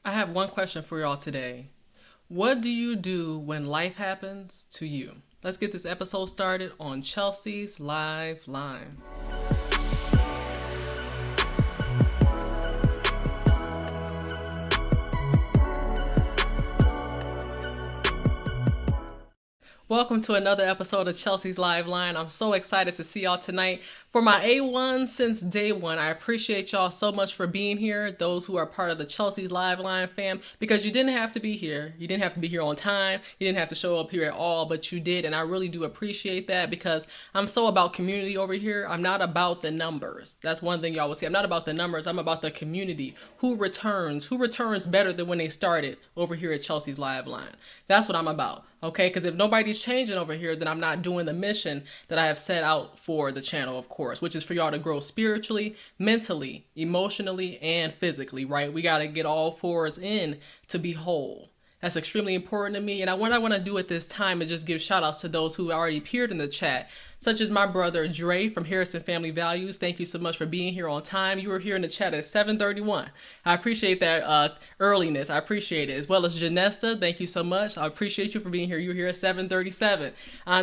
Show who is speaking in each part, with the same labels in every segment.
Speaker 1: I have one question for y'all today. What do you do when life happens to you? Let's get this episode started on Chelsea's Live Line. Welcome to another episode of Chelsea's Live Line. I'm so excited to see y'all tonight. For my A1 since day one, I appreciate y'all so much for being here, those who are part of the Chelsea's Live Line fam, because you didn't have to be here. You didn't have to be here on time. You didn't have to show up here at all, but you did, and I really do appreciate that because I'm so about community over here. I'm not about the numbers. That's one thing y'all will see. I'm not about the numbers. I'm about the community. Who returns better than when they started over here at Chelsea's Live Line. That's what I'm about. Okay, because if nobody's changing over here, then I'm not doing the mission that I have set out for the channel, of course, which is for y'all to grow spiritually, mentally, emotionally, and physically, right? We got to get all fours in to be whole. That's extremely important to me. And what I want to do at this time is just give shout outs to those who already appeared in the chat, such as my brother Dre from Harrison Family Values. Thank you so much for being here on time. You were here in the chat at 7:31. I appreciate that earliness. I appreciate it. As well as Janesta, thank you so much. I appreciate you for being here. You're here at 7:37.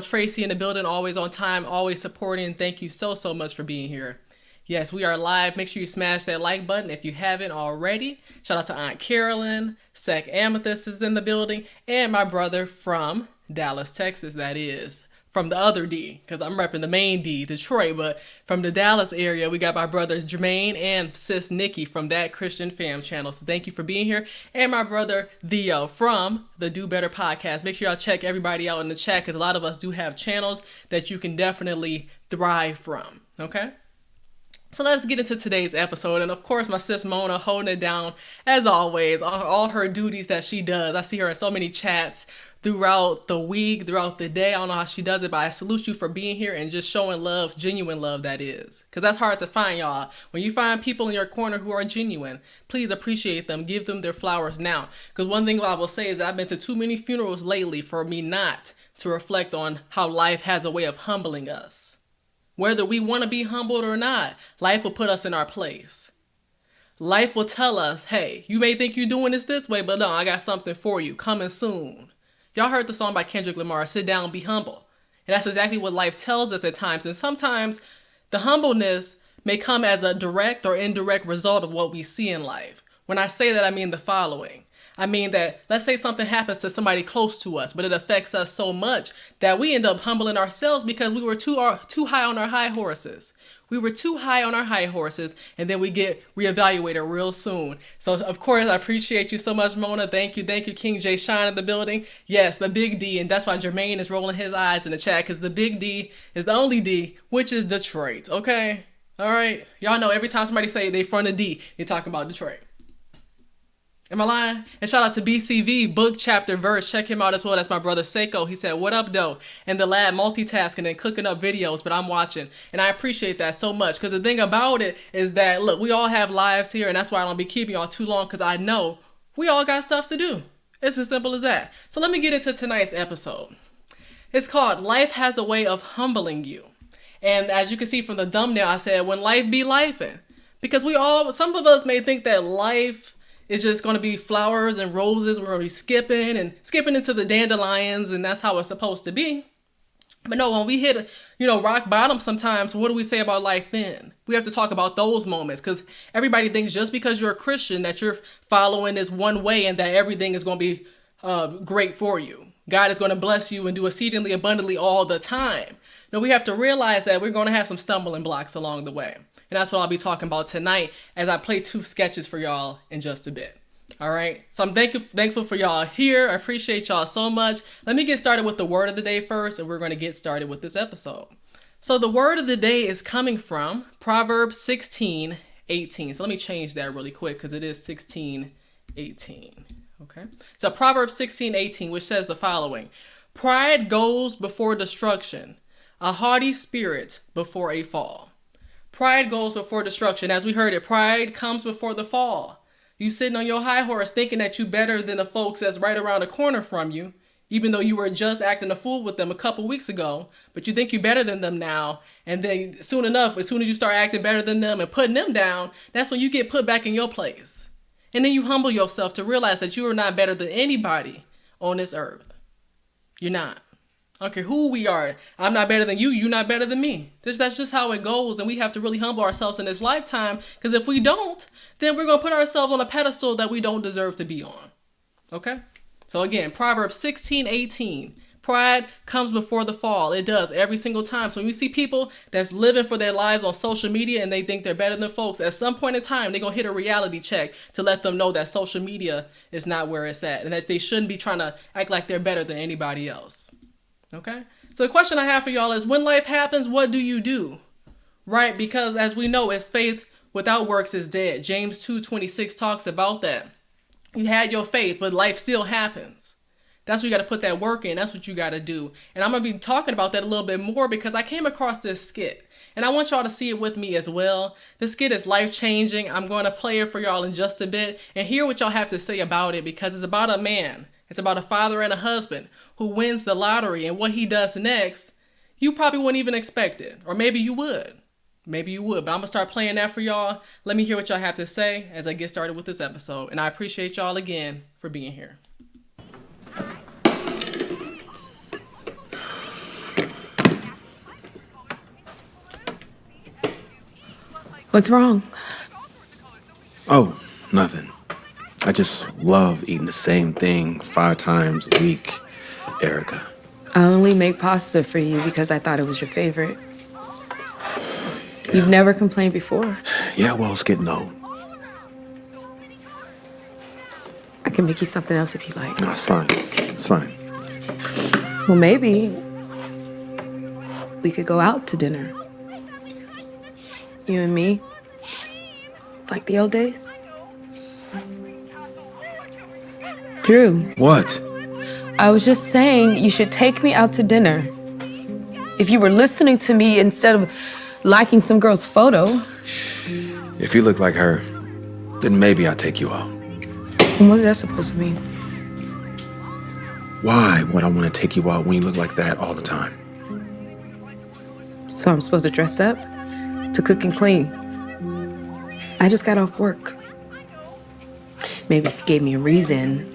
Speaker 1: Tracy in the building, always on time, always supporting. Thank you so much for being here. Yes, we are live. Make sure you smash that like button if you haven't already. Shout out to Aunt Carolyn. Sec Amethyst is in the building. And my brother from Dallas, Texas, that is. From the other D, because I'm repping the main D, Detroit. But from the Dallas area, we got my brother Jermaine and sis Nikki from That Christian Fam channel. So thank you for being here. And my brother Theo from the Do Better podcast. Make sure y'all check everybody out in the chat, because a lot of us do have channels that you can definitely thrive from. Okay? So let's get into today's episode. And of course, my sis Mona holding it down as always, all her duties that she does. I see her in so many chats throughout the week, throughout the day. I don't know how she does it, but I salute you for being here and just showing love, genuine love that is. Because that's hard to find, y'all. When you find people in your corner who are genuine, please appreciate them. Give them their flowers now. Because one thing I will say is that I've been to too many funerals lately for me not to reflect on how life has a way of humbling us. Whether we want to be humbled or not, life will put us in our place. Life will tell us, hey, you may think you're doing this way, but no, I got something for you coming soon. Y'all heard the song by Kendrick Lamar, Sit Down, Be Humble. And that's exactly what life tells us at times. And sometimes the humbleness may come as a direct or indirect result of what we see in life. When I say that, I mean the following. I mean that, let's say something happens to somebody close to us, but it affects us so much that we end up humbling ourselves because we were too high on our high horses. We were too high on our high horses, and then we get reevaluated real soon. So, of course, I appreciate you so much, Mona. Thank you, King J. Shine in the building. Yes, the big D, and that's why Jermaine is rolling his eyes in the chat, because the big D is the only D, which is Detroit, okay? All right? Y'all know every time somebody say they from the D, they're talking about Detroit. Am I lying? And shout out to BCV, book, chapter, verse. Check him out as well. That's my brother Seiko. He said, what up, though? In the lab, multitasking and cooking up videos, but I'm watching. And I appreciate that so much. Because the thing about it is that, look, we all have lives here. And that's why I don't be keeping y'all too long. Because I know we all got stuff to do. It's as simple as that. So let me get into tonight's episode. It's called Life Has a Way of Humbling You. And as you can see from the thumbnail, I said, when life be lifing. Because some of us may think that life it's just going to be flowers and roses. We're going to be skipping into the dandelions, and that's how it's supposed to be. But no, when we hit, rock bottom sometimes, what do we say about life then? We have to talk about those moments, because everybody thinks just because you're a Christian that you're following this one way and that everything is going to be great for you. God is going to bless you and do exceedingly abundantly all the time. No, we have to realize that we're going to have some stumbling blocks along the way. And that's what I'll be talking about tonight as I play 2 sketches for y'all in just a bit. All right. So I'm thankful for y'all here. I appreciate y'all so much. Let me get started with the word of the day first, and we're going to get started with this episode. So the word of the day is coming from Proverbs 16:18. So let me change that really quick because it is 16:18. Okay. So Proverbs 16:18, which says the following: pride goes before destruction, a haughty spirit before a fall. Pride goes before destruction. As we heard it, pride comes before the fall. You sitting on your high horse thinking that you better than the folks that's right around the corner from you, even though you were just acting a fool with them a couple weeks ago, but you think you're better than them now. And then soon enough, as soon as you start acting better than them and putting them down, that's when you get put back in your place. And then you humble yourself to realize that you are not better than anybody on this earth. You're not. I don't care who we are. I'm not better than you. You're not better than me. That's just how it goes. And we have to really humble ourselves in this lifetime. Because if we don't, then we're going to put ourselves on a pedestal that we don't deserve to be on. Okay? So again, Proverbs 16:18. Pride comes before the fall. It does every single time. So when you see people that's living for their lives on social media and they think they're better than folks, at some point in time, they're going to hit a reality check to let them know that social media is not where it's at and that they shouldn't be trying to act like they're better than anybody else. Okay? So the question I have for y'all is, when life happens, what do you do? Right? Because as we know, it's faith without works is dead. James 2:26 talks about that. You had your faith, but life still happens. That's what you got to put that work in. That's what you got to do. And I'm going to be talking about that a little bit more because I came across this skit. And I want y'all to see it with me as well. This skit is life-changing. I'm going to play it for y'all in just a bit and hear what y'all have to say about it because it's about a man. It's about a father and a husband who wins the lottery, and what he does next, you probably wouldn't even expect it. Or maybe you would. Maybe you would. But I'm going to start playing that for y'all. Let me hear what y'all have to say as I get started with this episode. And I appreciate y'all again for being here.
Speaker 2: What's wrong?
Speaker 3: Oh, nothing. I just love eating the same thing 5 times a week, Erica.
Speaker 2: I only make pasta for you because I thought it was your favorite. You've never complained before.
Speaker 3: Yeah, well, it's getting old.
Speaker 2: I can make you something else if you like.
Speaker 3: No, it's fine. It's fine.
Speaker 2: Well, maybe we could go out to dinner. You and me. Like the old days. Drew.
Speaker 3: What?
Speaker 2: I was just saying you should take me out to dinner. If you were listening to me instead of liking some girl's photo.
Speaker 3: If you look like her, then maybe I'll take you out.
Speaker 2: And what's that supposed to mean?
Speaker 3: Why would I want to take you out when you look like that all the time?
Speaker 2: So I'm supposed to dress up? To cook and clean? I just got off work. Maybe if you gave me a reason,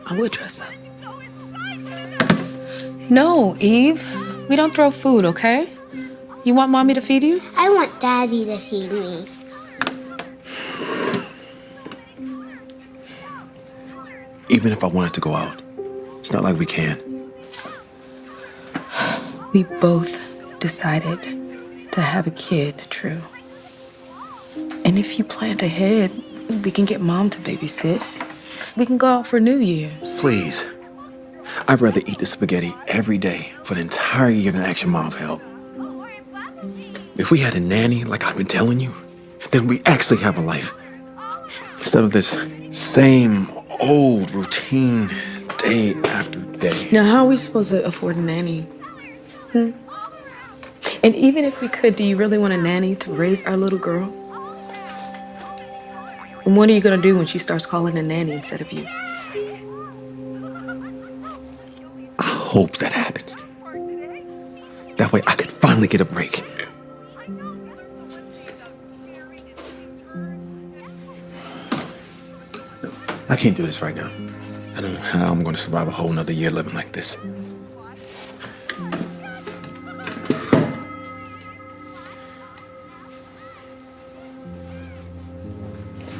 Speaker 2: I would dress up. No, Eve. We don't throw food, okay? You want mommy to feed you?
Speaker 4: I want daddy to feed me.
Speaker 3: Even if I wanted to go out, it's not like we can.
Speaker 2: We both decided to have a kid, Drew. And if you planned ahead, we can get mom to babysit. We can go out for New Year's.
Speaker 3: Please. I'd rather eat the spaghetti every day for an entire year than ask your mom for help. If we had a nanny, like I've been telling you, then we actually have a life. Instead of this same old routine day after day.
Speaker 2: Now, how are we supposed to afford a nanny? And even if we could, do you really want a nanny to raise our little girl? And what are you gonna do when she starts calling a nanny instead of you?
Speaker 3: I hope that happens. That way I could finally get a break. I can't do this right now. I don't know how I'm going to survive a whole nother year living like this.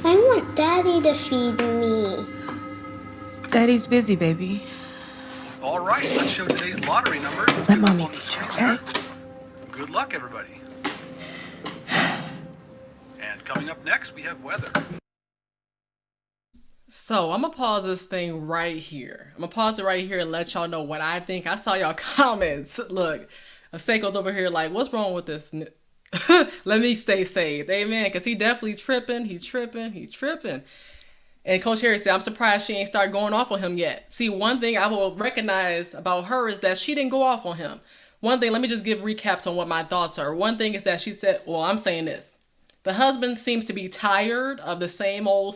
Speaker 4: I want daddy to feed me.
Speaker 2: Daddy's busy, baby.
Speaker 5: All right, let's show today's lottery number.
Speaker 2: Let mommy feed you, okay?
Speaker 5: Good luck, everybody. And coming up next, we have weather.
Speaker 1: So I'm gonna pause this thing right here. I'm gonna pause it right here and let y'all know what I think. I saw y'all comments. Look, Seiko's over here like, what's wrong with this? Let me stay saved. Amen. Because he definitely tripping. He's tripping. And Coach Harry said, I'm surprised she ain't started going off on him yet. See, one thing I will recognize about her is that she didn't go off on him. One thing, let me just give recaps on what my thoughts are. One thing is that she said, well, I'm saying this. The husband seems to be tired of the same old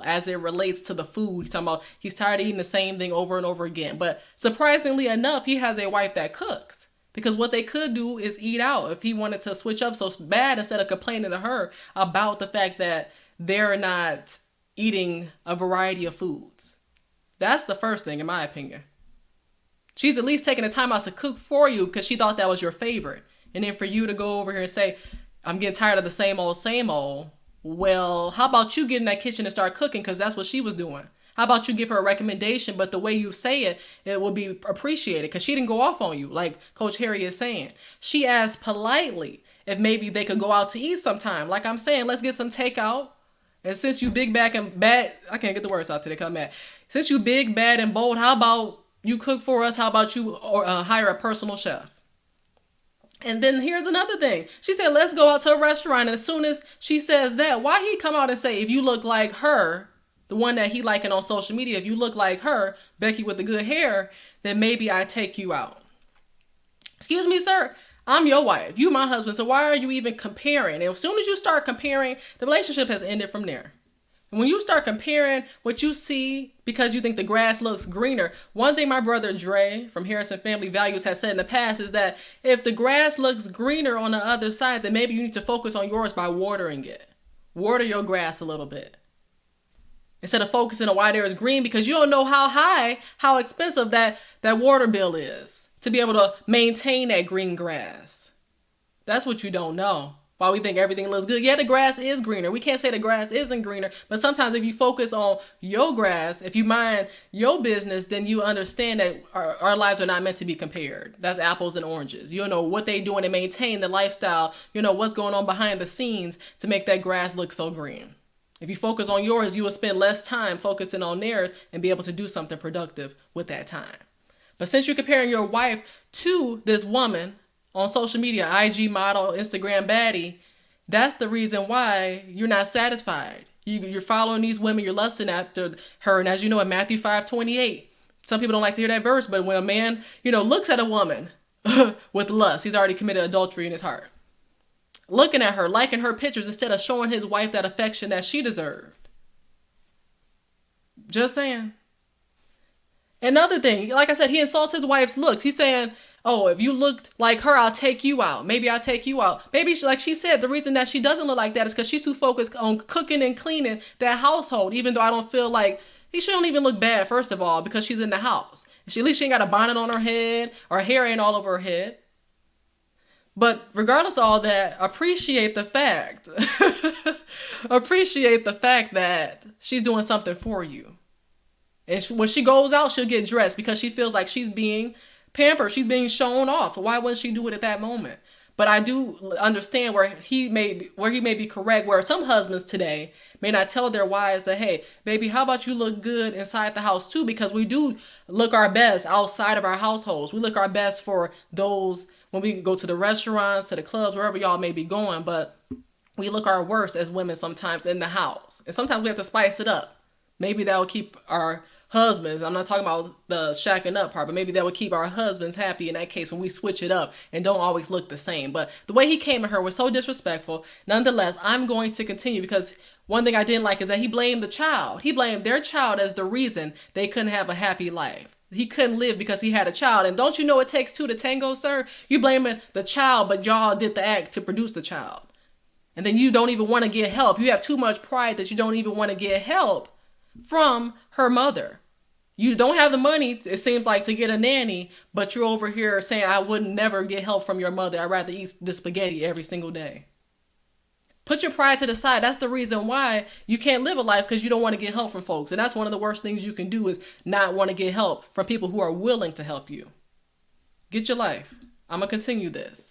Speaker 1: as it relates to the food. He's talking about he's tired of eating the same thing over and over again. But surprisingly enough, he has a wife that cooks. Because what they could do is eat out if he wanted to switch up so bad instead of complaining to her about the fact that they're not eating a variety of foods. That's the first thing, in my opinion. She's at least taking the time out to cook for you because she thought that was your favorite. And then for you to go over here and say, I'm getting tired of the same old, same old. Well, how about you get in that kitchen and start cooking, because that's what she was doing. How about you give her a recommendation, but the way you say it, it will be appreciated, because she didn't go off on you like Coach Harry is saying. She asked politely if maybe they could go out to eat sometime. Like I'm saying, let's get some takeout. And since you big, back, and bad, I can't get the words out today because I'm mad. Since you big, bad, and bold, how about you cook for us? How about you hire a personal chef? And then here's another thing. She said, let's go out to a restaurant. And as soon as she says that, why he come out and say, if you look like her, the one that he liking on social media, if you look like her, Becky with the good hair, then maybe I take you out. Excuse me, sir. I'm your wife. You my husband. So why are you even comparing? And as soon as you start comparing, the relationship has ended from there. And when you start comparing what you see because you think the grass looks greener, one thing my brother Dre from Harrison Family Values has said in the past is that if the grass looks greener on the other side, then maybe you need to focus on yours by watering it. Water your grass a little bit, instead of focusing on why there is green, because you don't know how expensive that water bill is to be able to maintain that green grass. That's what you don't know. Why we think everything looks good. Yeah, the grass is greener. We can't say the grass isn't greener, but sometimes if you focus on your grass, if you mind your business, then you understand that our lives are not meant to be compared. That's apples and oranges. You know what they doing to maintain the lifestyle. You know what's going on behind the scenes to make that grass look so green. If you focus on yours, you will spend less time focusing on theirs and be able to do something productive with that time. But since you're comparing your wife to this woman on social media, IG model, Instagram baddie, that's the reason why you're not satisfied. You're following these women, you're lusting after her. And as you know, in Matthew 5:28, some people don't like to hear that verse, but when a man, looks at a woman with lust, he's already committed adultery in his heart. Looking at her, liking her pictures instead of showing his wife that affection that she deserved. Just saying. Another thing, like I said, he insults his wife's looks. He's saying, oh, if you looked like her, I'll take you out. Maybe I'll take you out. Maybe, like she said, the reason that she doesn't look like that is because she's too focused on cooking and cleaning that household, even though I don't feel like she don't even look bad, first of all, because she's in the house. At least she ain't got a bonnet on her head, or her hair ain't all over her head. But regardless of all that, appreciate the fact. Appreciate the fact that she's doing something for you. And when she goes out, she'll get dressed because she feels like she's being pampered. She's being shown off. Why wouldn't she do it at that moment? But I do understand where he may be correct, where some husbands today may not tell their wives that, hey, baby, how about you look good inside the house too? Because we do look our best outside of our households. We look our best for those when we go to the restaurants, to the clubs, wherever y'all may be going. But we look our worst as women sometimes in the house. And sometimes we have to spice it up. Maybe that will keep our husbands, I'm not talking about the shacking up part, but maybe that would keep our husbands happy in that case when we switch it up and don't always look the same. But the way he came at her was so disrespectful. Nonetheless, I'm going to continue, because one thing I didn't like is that he blamed the child. He blamed their child as the reason they couldn't have a happy life. He couldn't live because he had a child. And don't you know it takes two to tango, sir? You blaming the child, but y'all did the act to produce the child. And then you don't even want to get help. You have too much pride that you don't even want to get help from her mother. You don't have the money, it seems like, to get a nanny, but you're over here saying, I would never get help from your mother. I'd rather eat the spaghetti every single day. Put your pride to the side. That's the reason why you can't live a life, because you don't want to get help from folks. And that's one of the worst things you can do, is not want to get help from people who are willing to help you. Get your life. I'm going to continue this.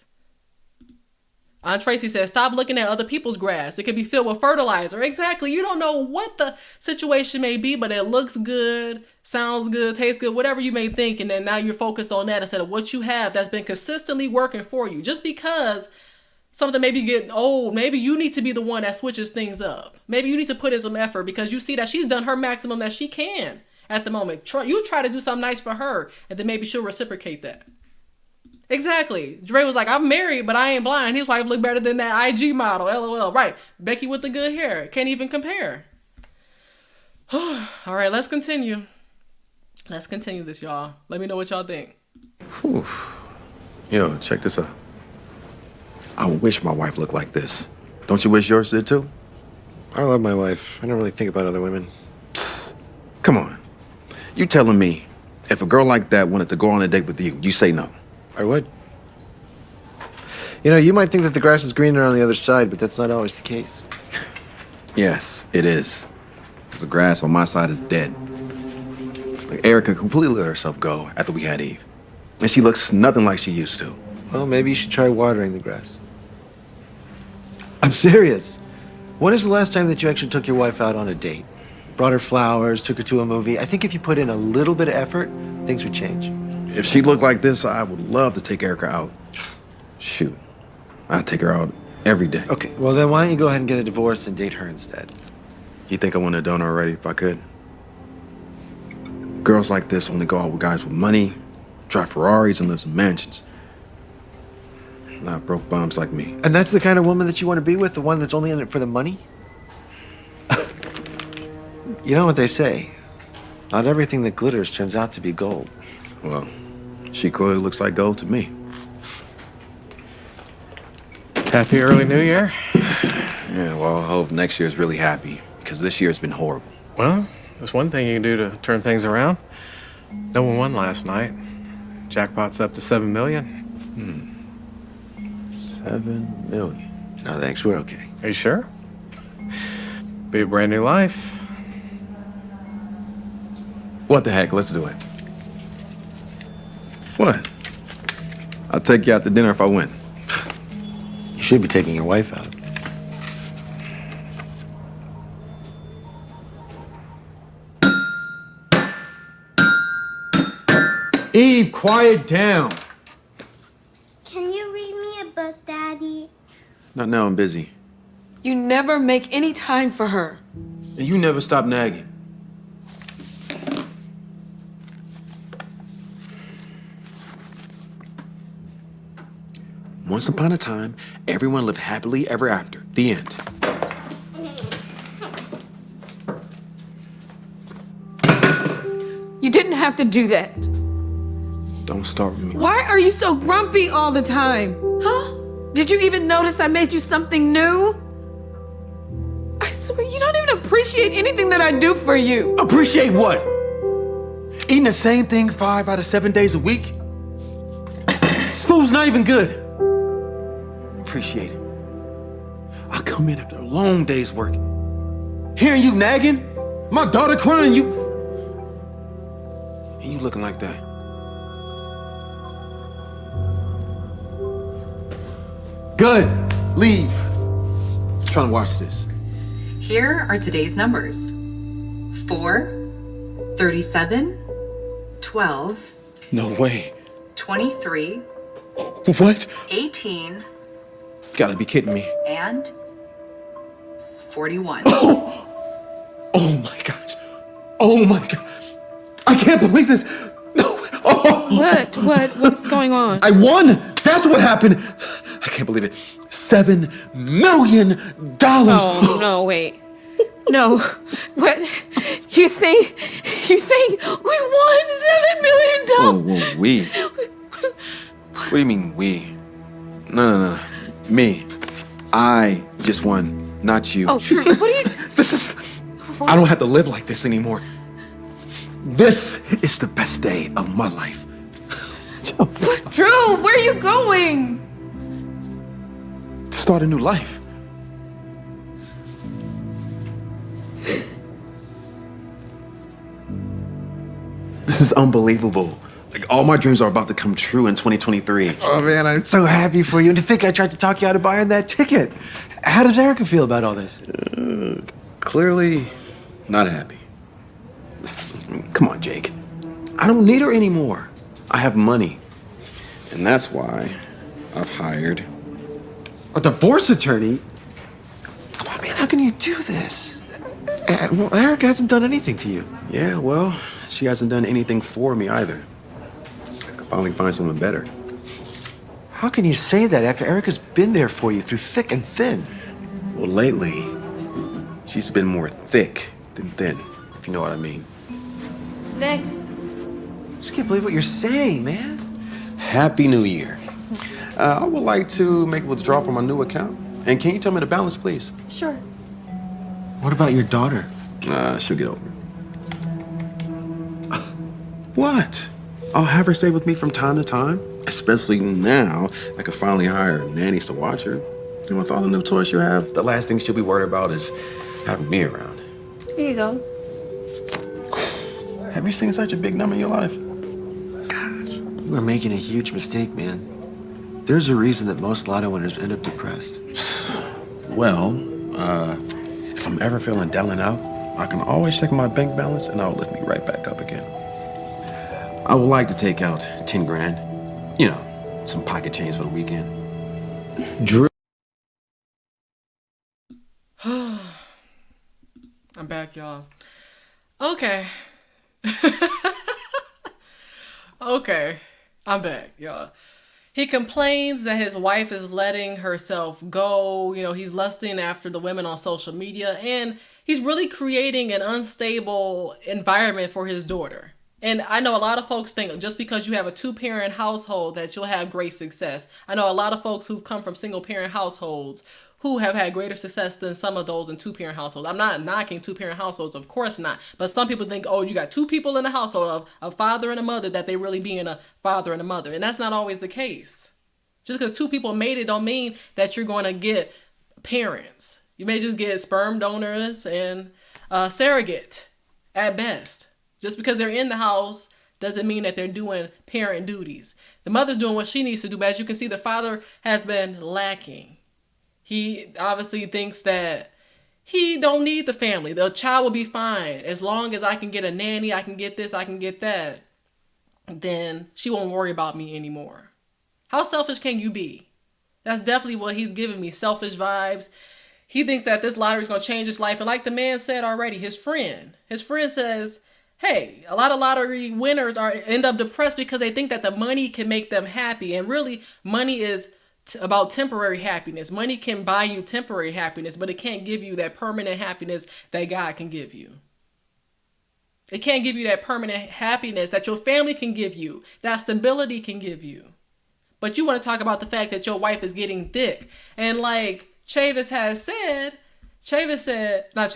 Speaker 1: Aunt Tracy says, stop looking at other people's grass. It could be filled with fertilizer. Exactly. You don't know what the situation may be, but it looks good, sounds good, tastes good, whatever you may think. And then now you're focused on that instead of what you have that's been consistently working for you. Just because something may be getting old, maybe you need to be the one that switches things up. Maybe you need to put in some effort because you see that she's done her maximum that she can at the moment. You try to do something nice for her, and then maybe she'll reciprocate that. Exactly. Dre was like, I'm married, but I ain't blind. His wife look better than that IG model. LOL. Right. Becky with the good hair. Can't even compare. All right, let's continue. Let's continue this, y'all. Let me know what y'all think.
Speaker 3: Whew. Yo, check this out. I wish my wife looked like this. Don't you wish yours did too? I love my wife. I don't really think about other women. Come on. You telling me if a girl like that wanted to go on a date with you, you say no?
Speaker 6: I would. You know, you might think that the grass is greener on the other side, but that's not always the case.
Speaker 3: Yes, it is. Because the grass on my side is dead. Like, Erica completely let herself go after we had Eve. And she looks nothing like she used to.
Speaker 6: Well, maybe you should try watering the grass. I'm serious. When is the last time that you actually took your wife out on a date? Brought her flowers, took her to a movie? I think if you put in a little bit of effort, things would change.
Speaker 3: If she looked like this, I would love to take Erica out. Shoot. I'd take her out every day.
Speaker 6: Okay, well then why don't you go ahead and get a divorce and date her instead?
Speaker 3: You think I wouldn't have done it already if I could? Girls like this only go out with guys with money, drive Ferraris, and live in mansions. Not broke bums like me.
Speaker 6: And that's the kind of woman that you want to be with, the one that's only in it for the money? You know what they say, not everything that glitters turns out to be gold.
Speaker 3: Well, she clearly looks like gold to me.
Speaker 7: Happy early New Year.
Speaker 3: Yeah, well, I hope next year's really happy, because this year's been horrible.
Speaker 7: Well, there's one thing you can do to turn things around. No one won last night. Jackpot's up to $7 million.
Speaker 3: 7 million.
Speaker 6: No, thanks, we're okay.
Speaker 7: Are you sure? Be a brand new life.
Speaker 3: What the heck? Let's do it. What? I'll take you out to dinner if I win.
Speaker 6: You should be taking your wife out.
Speaker 3: Eve, quiet down.
Speaker 4: Can you read me a book, Daddy?
Speaker 3: Not now, I'm busy.
Speaker 2: You never make any time for her.
Speaker 3: And you never stop nagging. Once upon a time, everyone lived happily ever after. The end.
Speaker 2: You didn't have to do that.
Speaker 3: Don't start with me.
Speaker 2: Why are you so grumpy all the time? Huh? Did you even notice I made you something new? I swear you don't even appreciate anything that I do for you.
Speaker 3: Appreciate what? Eating the same thing 5 out of 7 days a week? This food's not even good. Appreciate it. I come in after a long day's work. Hearing you nagging, my daughter crying, and you looking like that. Good. Leave. I'm trying to watch this.
Speaker 8: Here are today's numbers. 4, 37, 12,
Speaker 3: No way.
Speaker 8: 23,
Speaker 3: What?
Speaker 8: 18,
Speaker 3: Gotta be kidding me.
Speaker 8: and 41.
Speaker 3: Oh my gosh. Oh my God. I can't believe this. No. Oh.
Speaker 2: What's going on?
Speaker 3: I won. That's what happened. I can't believe it. $7 million.
Speaker 2: Oh, no, wait. No. What? You saying we won $7 million?
Speaker 3: Whoa, we. What do you mean, we? No. Me. I just won, not you.
Speaker 2: Oh, what are you...
Speaker 3: This is... I don't have to live like this anymore. This is the best day of my life.
Speaker 2: Drew, where are you going?
Speaker 3: To start a new life. This is unbelievable. Like, all my dreams are about to come true in 2023.
Speaker 6: Oh man, I'm so happy for you. And to think I tried to talk you out of buying that ticket. How does Erica feel about all this?
Speaker 3: Clearly, not happy. Come on, Jake. I don't need her anymore. I have money. And that's why I've hired...
Speaker 6: A divorce attorney? Come on, man, how can you do this? Well, Erica hasn't done anything to you.
Speaker 3: Yeah, well, she hasn't done anything for me either. I could finally find someone better.
Speaker 6: How can you say that after Erica's been there for you through thick and thin?
Speaker 3: Well, lately, she's been more thick than thin, if you know what I mean.
Speaker 2: Next.
Speaker 6: I just can't believe what you're saying, man.
Speaker 3: Happy New Year. I would like to make a withdrawal from my new account. And can you tell me the balance, please?
Speaker 2: Sure.
Speaker 6: What about your daughter?
Speaker 3: She'll get over it. What? I'll have her stay with me from time to time, especially now I can finally hire nannies to watch her. And with all the new toys you have, the last thing she'll be worried about is having me around.
Speaker 2: Here you go.
Speaker 3: Have you seen such a big number in your life?
Speaker 6: You are making a huge mistake, man. There's a reason that most lotto winners end up depressed.
Speaker 3: Well, if I'm ever feeling down and out, I can always check my bank balance and it'll lift me right back up again. I would like to take out 10 grand. You know, some pocket change for the weekend.
Speaker 6: Drew.
Speaker 1: I'm back, y'all. Okay. Okay. I'm back, y'all. He complains that his wife is letting herself go. You know, he's lusting after the women on social media, and he's really creating an unstable environment for his daughter. And I know a lot of folks think just because you have a two-parent household that you'll have great success. I know a lot of folks who've come from single-parent households who have had greater success than some of those in two-parent households. I'm not knocking two-parent households, of course not. But some people think, oh, you got two people in a household of a father and a mother, that they really being a father and a mother. And that's not always the case. Just because two people made it don't mean that you're going to get parents. You may just get sperm donors and surrogate at best. Just because they're in the house doesn't mean that they're doing parent duties. The mother's doing what she needs to do, but as you can see, the father has been lacking. He obviously thinks that he don't need the family. The child will be fine. As long as I can get a nanny, I can get this, I can get that, then she won't worry about me anymore. How selfish can you be? That's definitely what he's giving me, selfish vibes. He thinks that this lottery is going to change his life. And like the man said already, his friend says, hey, a lot of lottery winners end up depressed because they think that the money can make them happy. And really, money is about temporary happiness. Money can buy you temporary happiness, but it can't give you that permanent happiness that God can give you. It can't give you that permanent happiness that your family can give you, that stability can give you. But you want to talk about the fact that your wife is getting thick. And like Chavis has said, what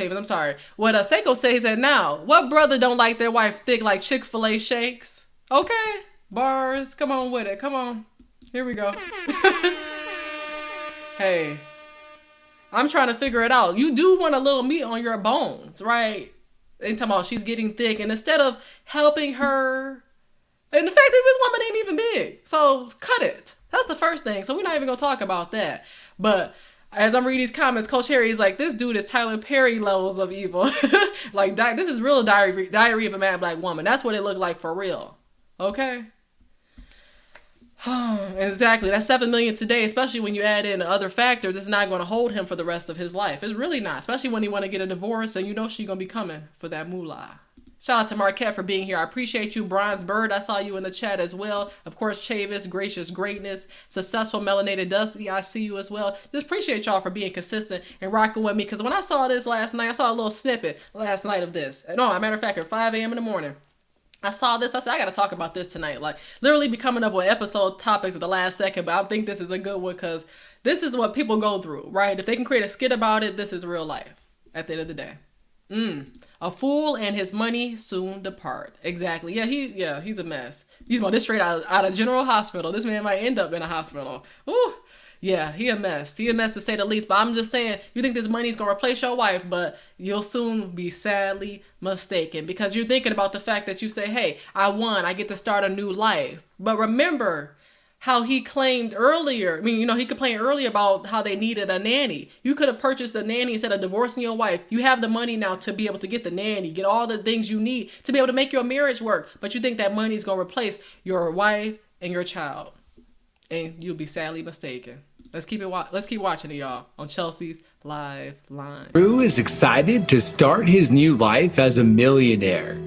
Speaker 1: Seiko said, he said, now, what brother don't like their wife thick like Chick-fil-A shakes? Okay, bars, come on with it, come on. Here we go. Hey, I'm trying to figure it out. You do want a little meat on your bones, right? And talking about she's getting thick, and instead of helping her, and the fact is this woman ain't even big, so cut it. That's the first thing. So we're not even gonna talk about that. But as I'm reading these comments, Coach Harry's like, this dude is Tyler Perry levels of evil. Like, this is real Diary of a Mad Black Woman. That's what it looked like for real. Okay? Exactly. That's $7 million today, especially when you add in other factors. It's not going to hold him for the rest of his life. It's really not, especially when you want to get a divorce and you know she's going to be coming for that moolah. Shout out to Marquette for being here. I appreciate you. Bronze Bird, I saw you in the chat as well. Of course, Chavis, Gracious Greatness, Successful Melanated Dusty, I see you as well. Just appreciate y'all for being consistent and rocking with me. Because when I saw this last night, I saw a little snippet last night of this. No, as a matter of fact, at 5 a.m. in the morning, I saw this. I said, I got to talk about this tonight. Like, literally be coming up with episode topics at the last second. But I think this is a good one because this is what people go through, right? If they can create a skit about it, this is real life at the end of the day. A fool and his money soon depart. Exactly. Yeah, he's a mess. He's about this straight out of General Hospital. This man might end up in a hospital. Ooh. Yeah, he a mess. He a mess to say the least. But I'm just saying, you think this money's going to replace your wife, but you'll soon be sadly mistaken because you're thinking about the fact that you say, hey, I won. I get to start a new life. But remember how he claimed earlier. I mean, he complained earlier about how they needed a nanny. You could have purchased a nanny instead of divorcing your wife. You have the money now to be able to get the nanny, get all the things you need to be able to make your marriage work. But you think that money's going to replace your wife and your child. And you'll be sadly mistaken. Let's keep watching it, y'all, on Chelsea's Live Line.
Speaker 9: Drew is excited to start his new life as a millionaire.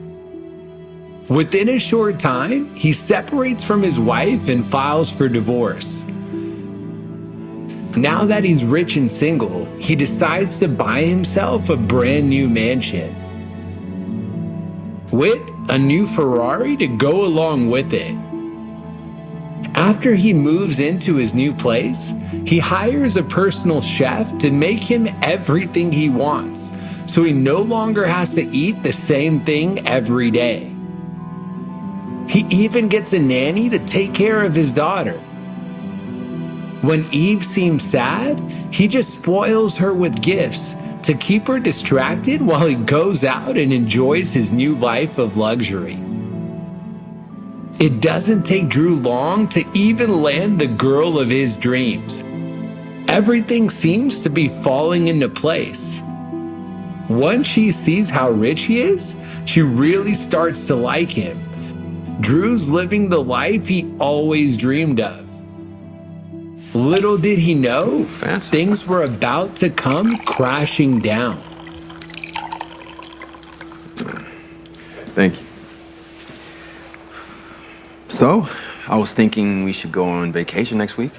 Speaker 9: Within a short time, he separates from his wife and files for divorce. Now that he's rich and single, he decides to buy himself a brand new mansion with a new Ferrari to go along with it. After he moves into his new place, he hires a personal chef to make him everything he wants, so he no longer has to eat the same thing every day. He even gets a nanny to take care of his daughter. When Eve seems sad, he just spoils her with gifts to keep her distracted while he goes out and enjoys his new life of luxury. It doesn't take Drew long to even land the girl of his dreams. Everything seems to be falling into place. Once she sees how rich he is, she really starts to like him. Drew's living the life he always dreamed of. Little did he know,
Speaker 3: Fancy.
Speaker 9: things were about to come crashing down.
Speaker 3: Thank you. So, I was thinking we should go on vacation next week.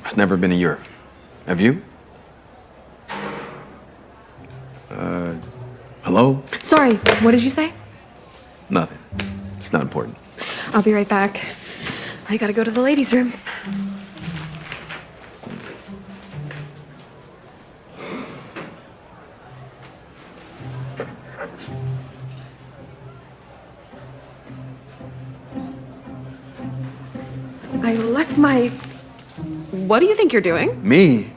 Speaker 3: I've never been to Europe. Have you? Hello?
Speaker 10: Sorry, what did you say?
Speaker 3: Nothing. It's not important.
Speaker 10: I'll be right back. I gotta go to the ladies' room. I left my... What do you think you're doing?
Speaker 3: Me?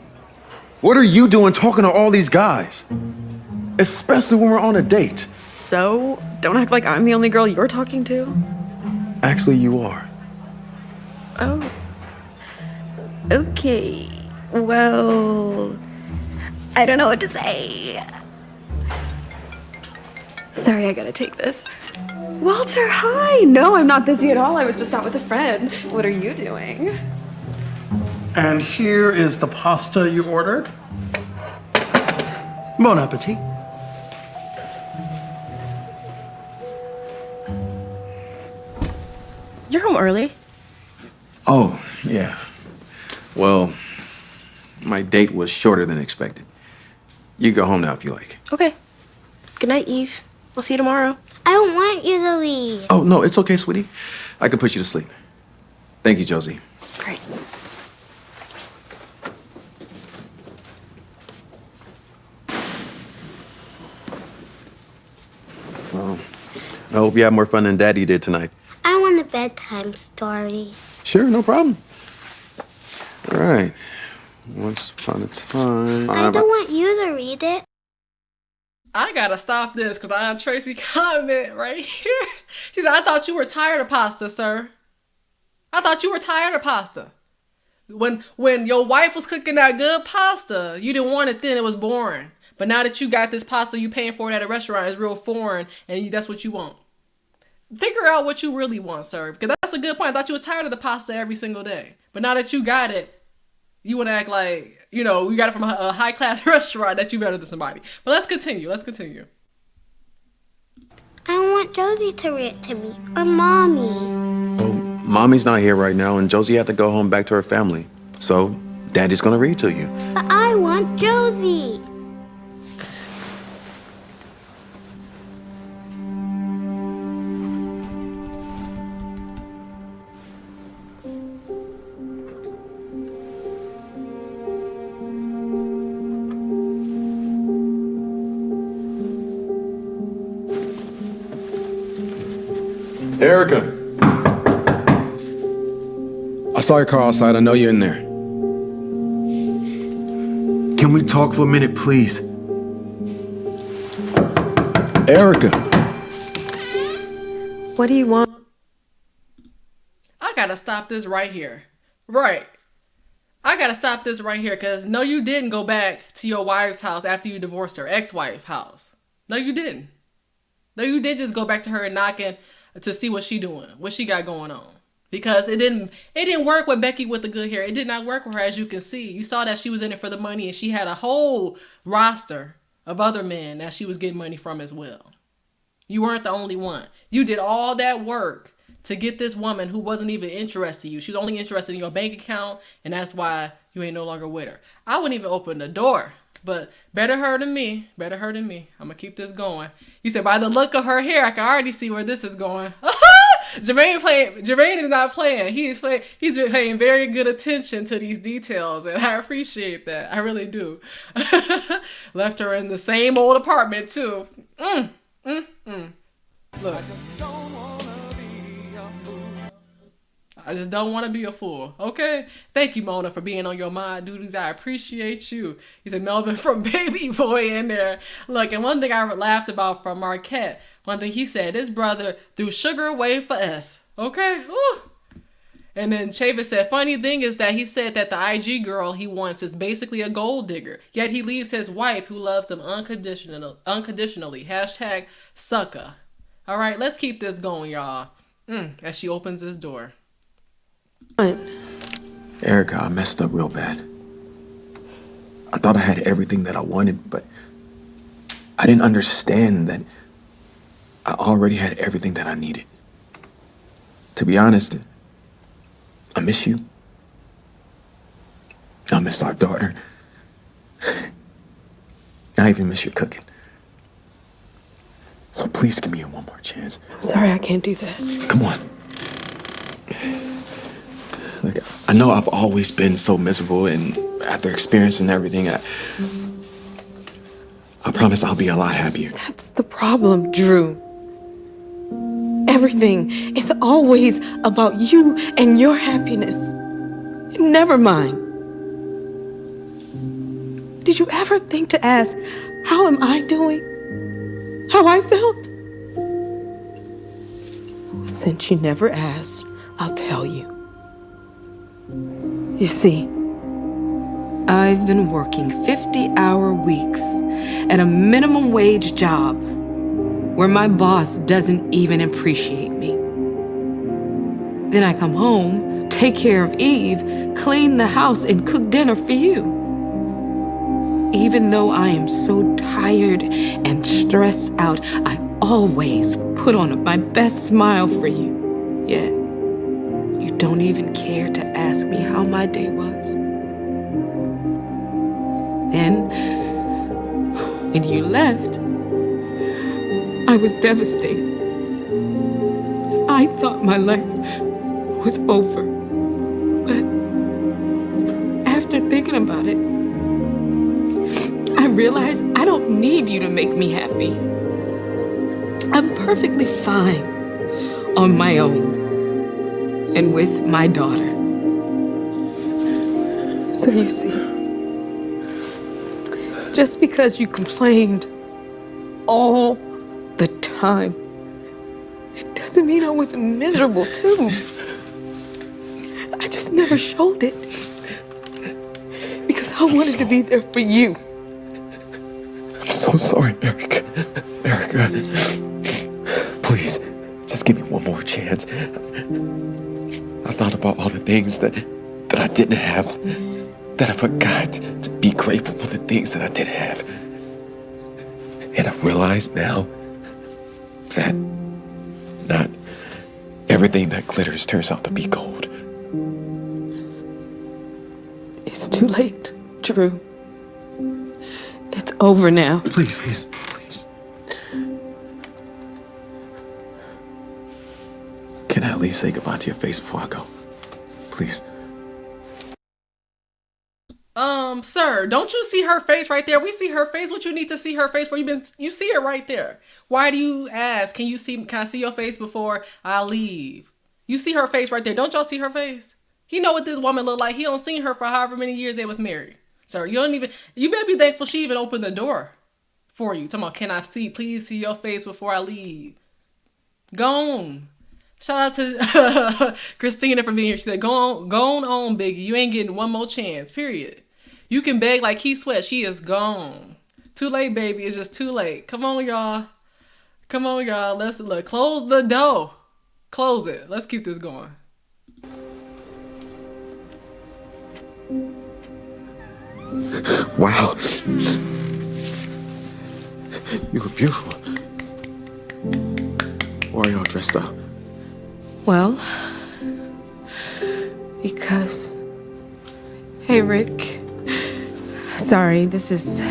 Speaker 3: What are you doing talking to all these guys? Especially when we're on a date.
Speaker 10: So, don't act like I'm the only girl you're talking to.
Speaker 3: Actually, you are.
Speaker 10: Oh. Okay. Well, I don't know what to say. Sorry, I gotta take this. Walter, hi! No, I'm not busy at all. I was just out with a friend. What are you doing?
Speaker 11: And here is the pasta you ordered. Bon appetit.
Speaker 10: You're home early.
Speaker 3: Oh, yeah. Well, my date was shorter than expected. You go home now if you like.
Speaker 10: Okay. Good night, Eve. We'll see you tomorrow.
Speaker 4: I don't want you to leave.
Speaker 3: Oh, no, it's okay, sweetie. I can put you to sleep. Thank you, Josie.
Speaker 10: Great.
Speaker 3: Well, I hope you have more fun than Daddy did tonight.
Speaker 4: I want a bedtime story.
Speaker 3: Sure, no problem. All right. Once upon a time...
Speaker 4: I don't want you to read it.
Speaker 1: I gotta stop this because I have Tracy comment right here. She said, I thought you were tired of pasta, sir. I thought you were tired of pasta. When your wife was cooking that good pasta, you didn't want it then, it was boring. But now that you got this pasta you paying for it at a restaurant, it's real foreign, and that's what you want. Figure out what you really want, sir. Because that's a good point. I thought you was tired of the pasta every single day. But now that you got it, you want to act like, you know, you got it from a high-class restaurant that you better than somebody. But let's continue. Let's continue.
Speaker 4: I want Josie to read it to me, or Mommy.
Speaker 3: Well, Mommy's not here right now, and Josie had to go home back to her family. So, Daddy's gonna read to you.
Speaker 4: But I want Josie.
Speaker 3: Erica! I saw your car outside. I know you're in there. Can we talk for a minute, please? Erica!
Speaker 10: What do you want?
Speaker 1: I gotta stop this right here. Right. I gotta stop this right here because no, you didn't go back to your wife's house after you divorced her, ex-wife house. No, you didn't. No, you did just go back to her and knocking to see what she doing, what she got going on. Because it didn't work with Becky with the good hair. It did not work with her, as you can see. You saw that she was in it for the money, and she had a whole roster of other men that she was getting money from as well. You weren't the only one. You did all that work to get this woman who wasn't even interested in you. She was only interested in your bank account, and that's why you ain't no longer with her. I wouldn't even open the door. But better her than me. Better her than me. I'm going to keep this going. You said, by the look of her hair, I can already see where this is going. Jermaine is not playing. He's paying very good attention to these details, and I appreciate that. I really do. Left her in the same old apartment too. Look. I just don't want to be a fool. Okay? Thank you, Mona, for being on your mod duties. I appreciate you. He said Melvin from Baby Boy in there. Look, and one thing I laughed about from Marquette, one thing he said, his brother threw sugar away for us. Okay? Ooh. And then Chavis said, funny thing is that he said that the IG girl he wants is basically a gold digger. Yet he leaves his wife who loves him unconditionally. Hashtag sucker. All right, let's keep this going, y'all. As she opens this door.
Speaker 3: Erica, I messed up real bad. I thought I had everything that I wanted, but I didn't understand that I already had everything that I needed. To be honest, I miss you. I miss our daughter. I even miss your cooking. So please give me one more chance.
Speaker 2: I'm sorry I can't do that.
Speaker 3: Come on. Look, I know I've always been so miserable, and after experiencing everything, I promise I'll be a lot happier.
Speaker 2: That's the problem, Drew. Everything is always about you and your happiness. Never mine. Did you ever think to ask, how am I doing? How I felt? Since you never asked, I'll tell you. You see, I've been working 50-hour weeks at a minimum wage job where my boss doesn't even appreciate me. Then I come home, take care of Eve, clean the house, and cook dinner for you. Even though I am so tired and stressed out, I always put on my best smile for you. Yet, you don't even care to ask me how my day was. Then, when you left, I was devastated. I thought my life was over. But after thinking about it, I realized I don't need you to make me happy. I'm perfectly fine on my own and with my daughter. So you see, just because you complained all the time, it doesn't mean I wasn't miserable too. I just never showed it because I wanted to be there for you.
Speaker 3: I'm so sorry, Erica. Erica, please, just give me one more chance. I thought about all the things that I didn't have, that I forgot to be grateful for the things that I did have. And I realize now that not everything that glitters turns out to be gold.
Speaker 2: It's too late, Drew. It's over now.
Speaker 3: Please, please, please. Can I at least say goodbye to your face before I go? Please.
Speaker 1: Sir, don't you see her face right there? We see her face. What you need to see her face for? You see her right there. Why do you ask? Can I see your face before I leave? You see her face right there. Don't y'all see her face? He know what this woman look like. He don't seen her for however many years they was married. Sir, you better be thankful she even opened the door for you. Talking about, can I please see your face before I leave? Gone. Shout out to Christina for being here. She said, go on, Biggie. You ain't getting one more chance, period. You can beg like Keith Sweat. She is gone. Too late, baby. It's just too late. Come on, y'all. Come on, y'all. Let's look. Close the door. Close it. Let's keep this going.
Speaker 3: Wow. You look beautiful. Why are y'all dressed up?
Speaker 2: Well, because... Hey, Rick. Sorry, this is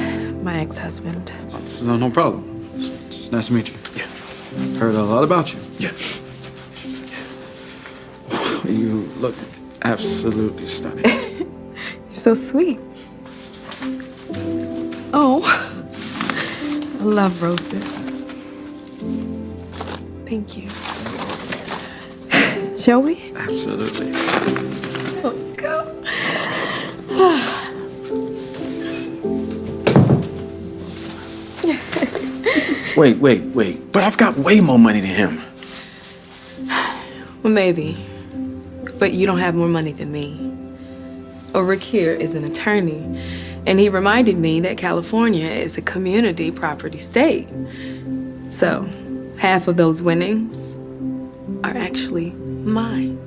Speaker 2: my ex-husband.
Speaker 12: No problem. Nice to meet you.
Speaker 3: Yeah.
Speaker 12: Heard a lot about you.
Speaker 3: Yeah.
Speaker 12: You look absolutely stunning.
Speaker 2: You're so sweet. Oh, I love roses. Thank you. Shall we?
Speaker 12: Absolutely.
Speaker 2: Let's go.
Speaker 3: Wait. But I've got way more money than him.
Speaker 2: Well, maybe. But you don't have more money than me. Oh, Rick here is an attorney, and he reminded me that California is a community property state. So, half of those winnings are actually mine.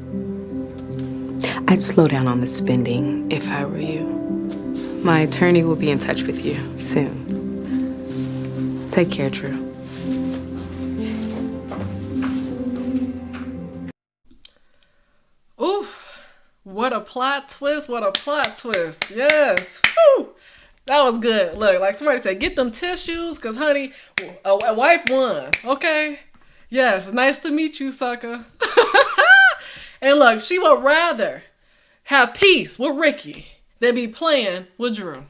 Speaker 2: I'd slow down on the spending if I were you. My attorney will be in touch with you soon. Take care, Drew.
Speaker 1: Oof. What a plot twist. What a plot twist. Yes. Woo. That was good. Look, like somebody said, get them tissues, because, honey, a wife won. Okay? Yes. Nice to meet you, sucker. And look, she would rather have peace with Ricky than be playing with Drew.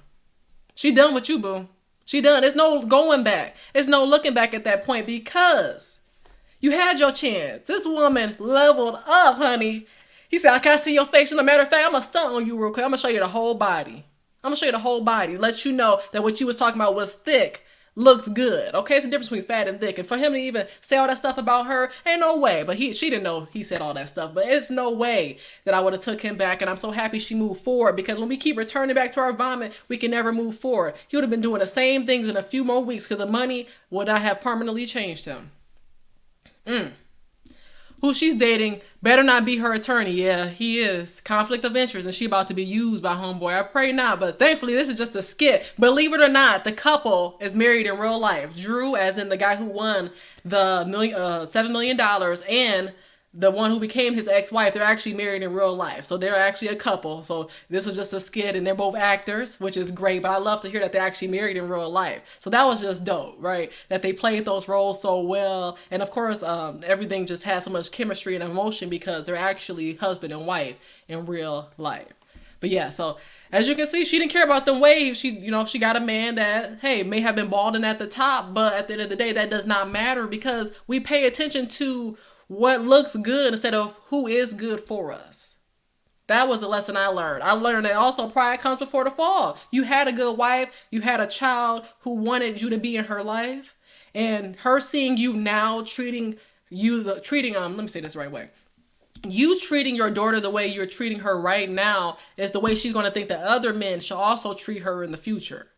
Speaker 1: She done with you, boo. She done. There's no going back. There's no looking back at that point, because you had your chance. This woman leveled up, honey. He said, can I see your face? And a matter of fact, I'm going to stunt on you real quick. I'm going to show you the whole body. Let you know that what you was talking about was thick, looks good. Okay, it's the difference between fat and thick. And for him to even say all that stuff about her, ain't no way. But she didn't know he said all that stuff. But it's no way that I would have took him back. And I'm so happy she moved forward, because when we keep returning back to our vomit, we can never move forward. He would have been doing the same things in a few more weeks, because the money would not have permanently changed him. Who she's dating better not be her attorney. Yeah, he is. Conflict of interest, and she about to be used by homeboy. I pray not, but thankfully this is just a skit. Believe it or not, the couple is married in real life. Drew, as in the guy who won the $7 million, and the one who became his ex-wife, they're actually married in real life. So they're actually a couple. So this was just a skit, and they're both actors, which is great. But I love to hear that they're actually married in real life. So that was just dope, right? That they played those roles so well. And of course, everything just had so much chemistry and emotion, because they're actually husband and wife in real life. But yeah, so as you can see, she didn't care about them waves. She got a man that, hey, may have been balding at the top, but at the end of the day, that does not matter, because we pay attention to what looks good instead of who is good for us. That was the lesson I learned. I learned that also pride comes before the fall. You had a good wife. You had a child who wanted you to be in her life. And her seeing you now treating you let me say this the right way. You treating your daughter the way you're treating her right now is the way she's going to think that other men should also treat her in the future.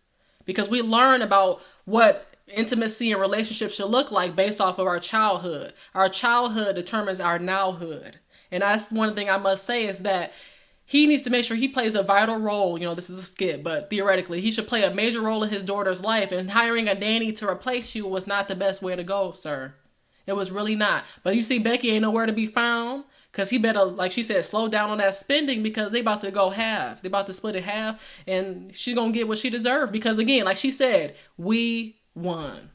Speaker 1: Because we learn about what intimacy and relationships should look like based off of our childhood. Our childhood determines our nowhood. And that's one thing I must say, is that he needs to make sure he plays a vital role. This is a skit, but theoretically, he should play a major role in his daughter's life. And hiring a nanny to replace you was not the best way to go, sir. It was really not. But you see, Becky ain't nowhere to be found, because he better, like she said, slow down on that spending, because they about to go half. They about to split it half, and she's going to get what she deserved. Because again, like she said, we won.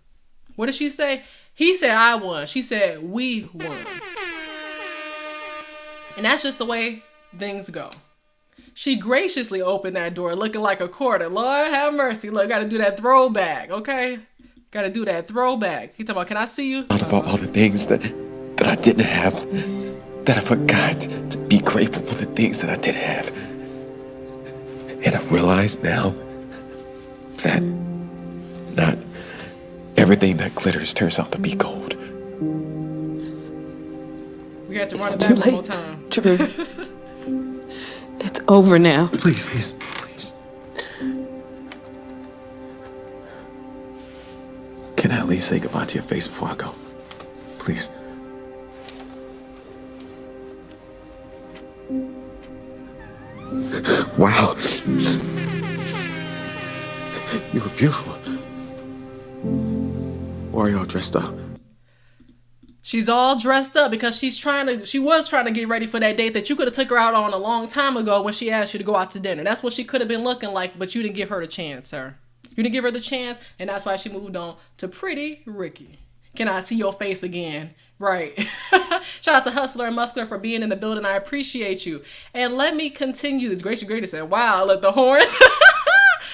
Speaker 1: What did she say? He said, I won. She said, we won. And that's just the way things go. She graciously opened that door looking like a quarter. Lord have mercy. Look, gotta do that throwback, okay? Gotta do that throwback. He talking about, can I see you?
Speaker 3: Thought about all the things that I didn't have, that I forgot to be grateful for the things that I did have. And I realize now that not everything that glitters turns out to be gold.
Speaker 1: We have to run it back one more time.
Speaker 2: Drew. It's over now.
Speaker 3: Please. Can I at least say goodbye to your face before I go? Please. Wow. You look beautiful. Why are y'all dressed up?
Speaker 1: She's all dressed up because she was trying to get ready for that date that you could have took her out on a long time ago when she asked you to go out to dinner. That's what she could have been looking like, but you didn't give her the chance, sir. You didn't give her the chance, and that's why she moved on to pretty Ricky. Can I see your face again? Right. Shout out to Hustler and Muscular for being in the building. I appreciate you. And let me continue. This Gracie Grady said, wow, look, the horns.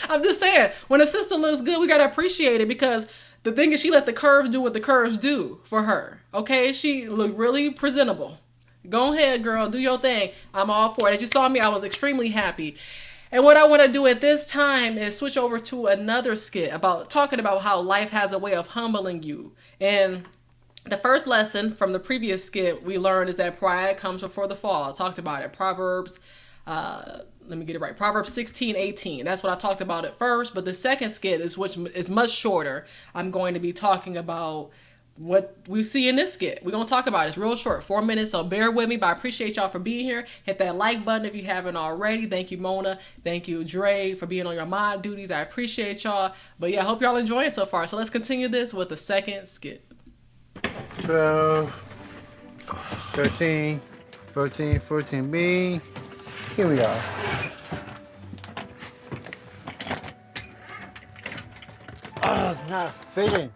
Speaker 1: I'm just saying, when a sister looks good, we got to appreciate it because the thing is she let the curves do what the curves do for her. Okay? She looked really presentable. Go ahead, girl. Do your thing. I'm all for it. As you saw me, I was extremely happy. And what I want to do at this time is switch over to another skit about talking about how life has a way of humbling you. And the first lesson from the previous skit we learned is that pride comes before the fall. I talked about it. Proverbs, let me get it right. Proverbs 16:18. That's what I talked about at first. But the second skit is which is much shorter. I'm going to be talking about what we see in this skit. We're going to talk about it. It's real short, 4 minutes. So bear with me. But I appreciate y'all for being here. Hit that like button if you haven't already. Thank you, Mona. Thank you, Dre, for being on your mod duties. I appreciate y'all. But yeah, I hope y'all enjoying it so far. So let's continue this with the second skit.
Speaker 13: 12, 13, 14, 14B. Here we are. Oh, it's not fitting.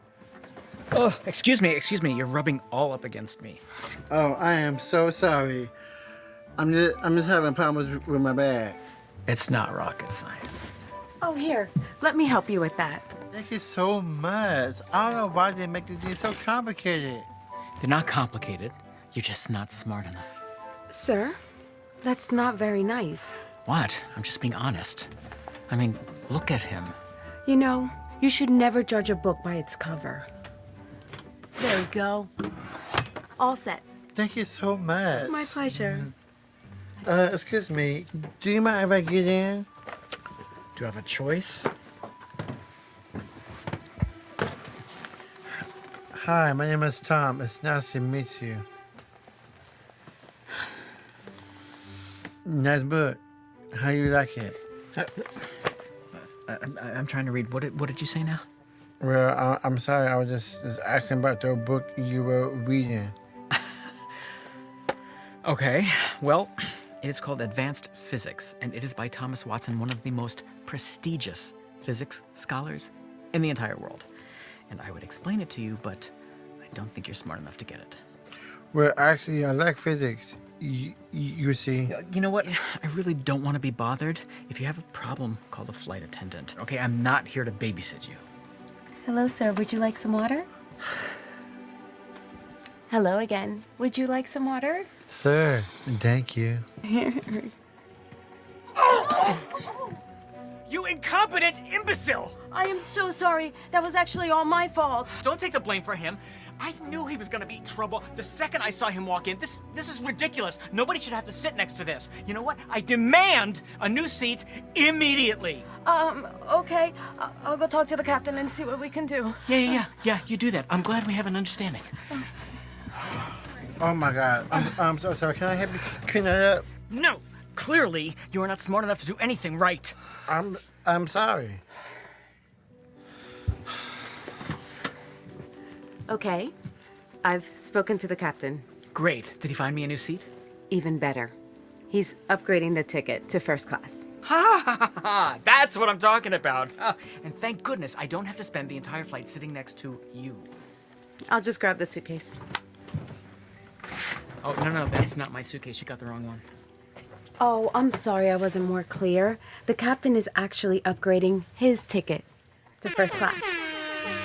Speaker 14: Oh, excuse me. You're rubbing all up against me.
Speaker 13: Oh, I am so sorry. I'm just having problems with my bag.
Speaker 14: It's not rocket science.
Speaker 15: Oh, here. Let me help you with that.
Speaker 13: Thank you so much. I don't know why they make the things so complicated.
Speaker 14: They're not complicated. You're just not smart enough.
Speaker 15: Sir, that's not very nice.
Speaker 14: What? I'm just being honest. I mean, look at him.
Speaker 15: You know, you should never judge a book by its cover. There we go. All set.
Speaker 13: Thank you so much.
Speaker 15: My pleasure.
Speaker 13: Excuse me. Do you mind if I get in?
Speaker 14: Do you have a choice?
Speaker 13: Hi, my name is Tom. It's nice to meet you. Nice book. How you like it?
Speaker 14: I'm trying to read. What did you say now?
Speaker 13: Well, I'm sorry. I was just asking about the book you were reading.
Speaker 14: Okay. Well, it is called Advanced Physics, and it is by Thomas Watson, one of the most prestigious physics scholars in the entire world. And I would explain it to you, but I don't think you're smart enough to get it.
Speaker 13: Well, actually, I like physics. You see.
Speaker 14: You know what? I really don't want to be bothered. If you have a problem, call the flight attendant. Okay, I'm not here to babysit you.
Speaker 15: Hello, sir. Would you like some water? Hello again. Would you like some water?
Speaker 13: Sir, thank you.
Speaker 14: You incompetent imbecile!
Speaker 15: I am so sorry. That was actually all my fault.
Speaker 14: Don't take the blame for him. I knew he was gonna be in trouble the second I saw him walk in. This is ridiculous. Nobody should have to sit next to this. You know what? I demand a new seat immediately.
Speaker 15: Okay. I'll go talk to the captain and see what we can do.
Speaker 14: Yeah, you do that. I'm glad we have an understanding.
Speaker 13: Oh my God. I'm so sorry. Can I help you clean that up?
Speaker 14: No! Clearly, you are not smart enough to do anything right.
Speaker 13: I'm sorry.
Speaker 15: Okay. I've spoken to the captain.
Speaker 14: Great. Did he find me a new seat?
Speaker 15: Even better. He's upgrading the ticket to first class.
Speaker 14: Ha ha ha ha! That's what I'm talking about. And thank goodness I don't have to spend the entire flight sitting next to you.
Speaker 15: I'll just grab the suitcase.
Speaker 14: Oh, no, that's not my suitcase. You got the wrong one.
Speaker 15: Oh, I'm sorry I wasn't more clear. The captain is actually upgrading his ticket to first class.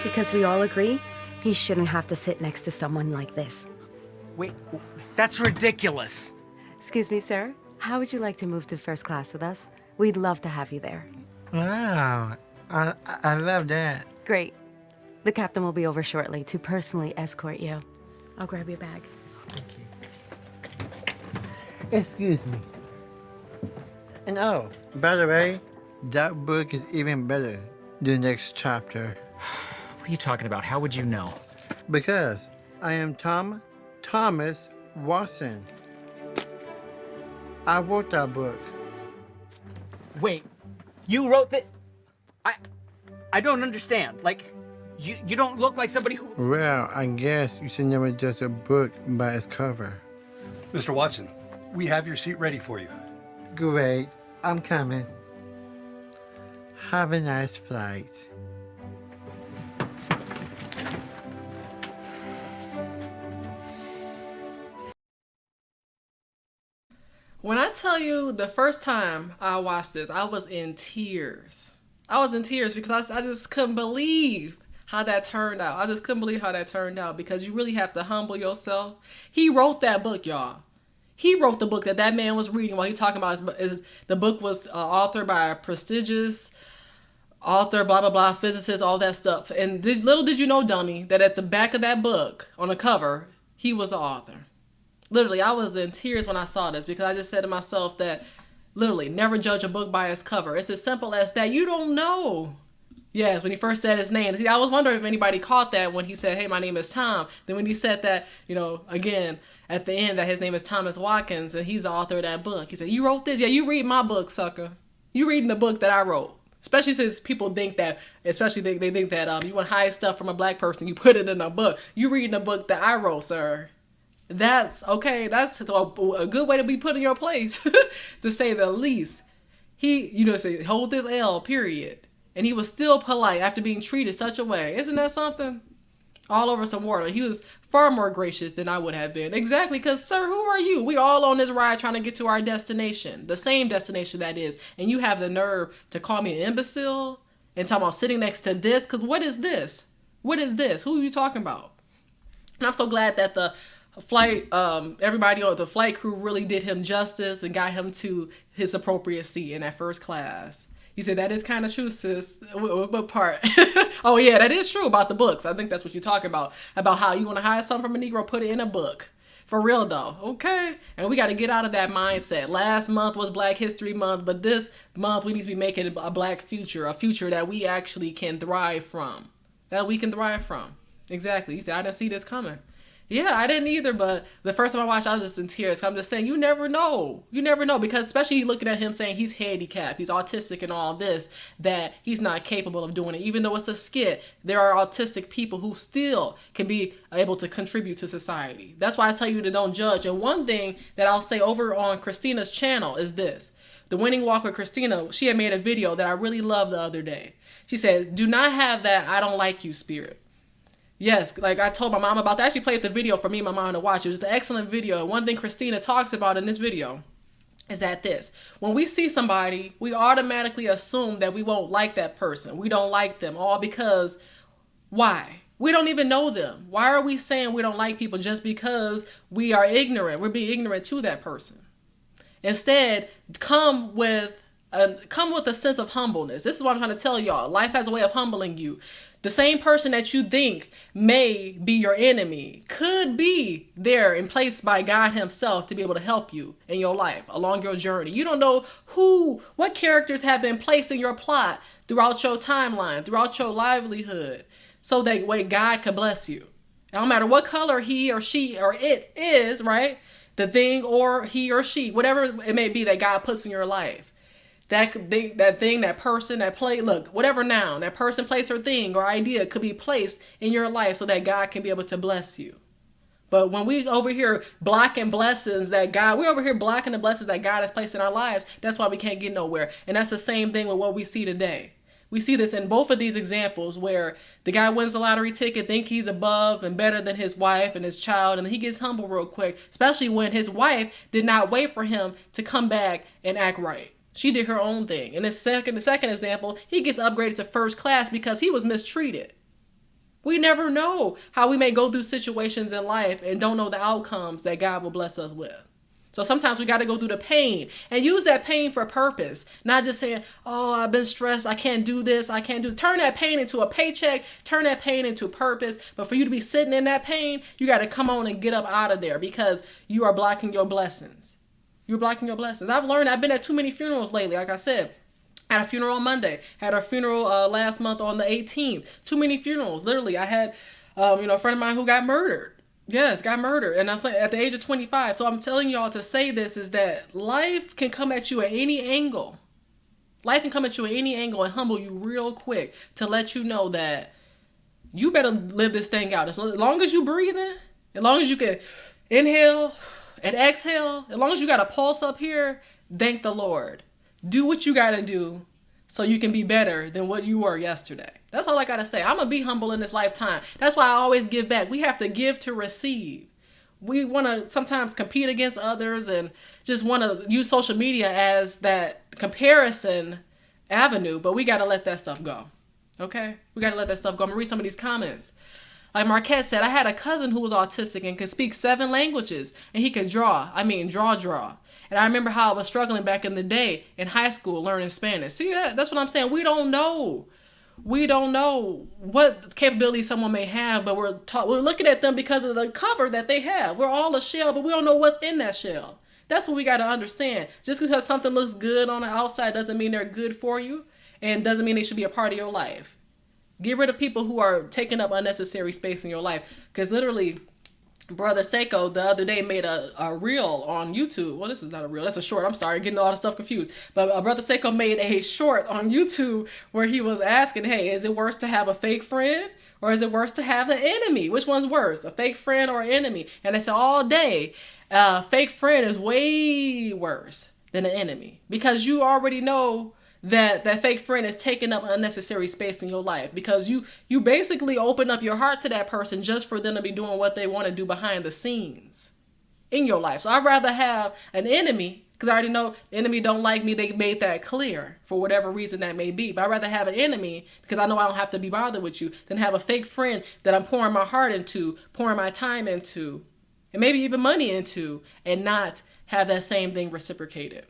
Speaker 15: Because we all agree he shouldn't have to sit next to someone like this.
Speaker 14: Wait, that's ridiculous.
Speaker 15: Excuse me, sir. How would you like to move to first class with us? We'd love to have you there.
Speaker 13: Wow. I love that.
Speaker 15: Great. The captain will be over shortly to personally escort you. I'll grab your bag.
Speaker 13: Thank you. Excuse me. And oh, by the way, that book is even better than the next chapter.
Speaker 14: What are you talking about? How would you know?
Speaker 13: Because I am Thomas Watson. I wrote that book.
Speaker 14: Wait, you wrote that? I don't understand. Like, you don't look like somebody who...
Speaker 13: Well, I guess you should never judge a book by its cover.
Speaker 5: Mr. Watson, we have your seat ready for you.
Speaker 13: Great. I'm coming. Have a nice flight.
Speaker 1: When I tell you the first time I watched this, I was in tears. I was in tears because I just couldn't believe how that turned out. I just couldn't believe how that turned out because you really have to humble yourself. He wrote that book, y'all. He wrote the book that man was reading while he talking about the book was authored by a prestigious author, blah, blah, blah, physicist, all that stuff. And little did you know, dummy, that at the back of that book, on the cover, he was the author. Literally, I was in tears when I saw this because I just said to myself that, literally, never judge a book by its cover. It's as simple as that. You don't know. Yes, when he first said his name. See, I was wondering if anybody caught that when he said, hey, my name is Tom. Then when he said that, again, at the end, that his name is Thomas Watkins, and he's the author of that book. He said, you wrote this? Yeah, you read my book, sucker. You reading the book that I wrote. Especially since people think that, they think that you want to hide stuff from a black person, you put it in a book. You reading the book that I wrote, sir. That's okay. That's a good way to be put in your place, to say the least. He, say, hold this L, period. And he was still polite after being treated such a way. Isn't that something? All over some water. He was far more gracious than I would have been. Exactly, because, sir, who are you? We all on this ride trying to get to our destination. The same destination that is. And you have the nerve to call me an imbecile and talk about sitting next to this? Because what is this? What is this? Who are you talking about? And I'm so glad that the flight, everybody on the flight crew really did him justice and got him to his appropriate seat in that first class. He said, that is kind of true, sis. What part? Oh, yeah, that is true about the books. I think that's what you're talking about how you want to hide something from a Negro, put it in a book. For real, though. Okay? And we got to get out of that mindset. Last month was Black History Month, but this month we need to be making a black future, a future that we actually can thrive from. Exactly. You said, I didn't see this coming. Yeah, I didn't either, but the first time I watched, I was just in tears. I'm just saying, you never know. You never know, because especially looking at him saying he's handicapped, he's autistic and all this, that he's not capable of doing it. Even though it's a skit, there are autistic people who still can be able to contribute to society. That's why I tell you to don't judge. And one thing that I'll say over on Christina's channel is this. The Winning Walk with Christina, she had made a video that I really loved the other day. She said, do not have that I don't like you spirit. Yes, like I told my mom about that. I actually played the video for me and my mom to watch. It was an excellent video. And one thing Christina talks about in this video is that when we see somebody, we automatically assume that we won't like that person. We don't like them, all because, why? We don't even know them. Why are we saying we don't like people just because we are ignorant? We're being ignorant to that person. Instead, come with a sense of humbleness. This is what I'm trying to tell y'all. Life has a way of humbling you. The same person that you think may be your enemy could be there and placed by God himself to be able to help you in your life along your journey. You don't know what characters have been placed in your plot throughout your timeline, throughout your livelihood, so that way God could bless you. It don't matter what color he or she or it is, right? The thing or he or she, whatever it may be that God puts in your life. That thing, that person, that play, look, whatever noun, that person, place, or thing or idea could be placed in your life so that God can be able to bless you. But when we over here blocking blessings that God, we're over here blocking the blessings that God has placed in our lives, that's why we can't get nowhere. And that's the same thing with what we see today. We see this in both of these examples where the guy wins the lottery ticket, think he's above and better than his wife and his child, and he gets humble real quick, especially when his wife did not wait for him to come back and act right. She did her own thing. And the second example, he gets upgraded to first class because he was mistreated. We never know how we may go through situations in life and don't know the outcomes that God will bless us with. So sometimes we got to go through the pain and use that pain for purpose. Not just saying, oh, I've been stressed, I can't do this, I can't do. Turn that pain into a paycheck, turn that pain into purpose. But for you to be sitting in that pain, you got to come on and get up out of there because you are blocking your blessings. You're blocking your blessings. I've learned, I've been at too many funerals lately. Like I said, had a funeral on Monday, had a funeral last month on the 18th. Too many funerals. Literally, I had, a friend of mine who got murdered. Yes, got murdered. And I'm saying at the age of 25. So I'm telling y'all to say this is that life can come at you at any angle. Life can come at you at any angle and humble you real quick to let you know that you better live this thing out. As long as you breathing, as long as you can inhale and exhale, as long as you got a pulse up here, thank the Lord. Do what you got to do so you can be better than what you were yesterday. That's all I got to say. I'm going to be humble in this lifetime. That's why I always give back. We have to give to receive. we want to sometimes compete against others and just want to use social media as that comparison avenue, but we got to let that stuff go. Okay? We got to let that stuff go. I'm going to read some of these comments. Like Marquette said, I had a cousin who was autistic and could speak 7 languages, and he could draw. I mean, draw. And I remember how I was struggling back in the day in high school learning Spanish. See that? That's what I'm saying. We don't know. We don't know what capabilities someone may have, but we're looking at them because of the cover that they have. We're all a shell, but we don't know what's in that shell. That's what we got to understand. Just because something looks good on the outside doesn't mean they're good for you, and doesn't mean they should be a part of your life. Get rid of people who are taking up unnecessary space in your life. Because literally, Brother Seiko the other day made a reel on YouTube. Well, this is not a reel. That's a short. I'm sorry, getting all the stuff confused. But Brother Seiko made a short on YouTube where he was asking, hey, is it worse to have a fake friend or is it worse to have an enemy? Which one's worse, a fake friend or an enemy? And I said all day, a fake friend is way worse than an enemy because you already know that fake friend is taking up unnecessary space in your life because you basically open up your heart to that person just for them to be doing what they want to do behind the scenes in your life. So I'd rather have an enemy because I already know the enemy don't like me. They made that clear for whatever reason that may be. But I'd rather have an enemy because I know I don't have to be bothered with you than have a fake friend that I'm pouring my heart into, pouring my time into, and maybe even money into, and not have that same thing reciprocated.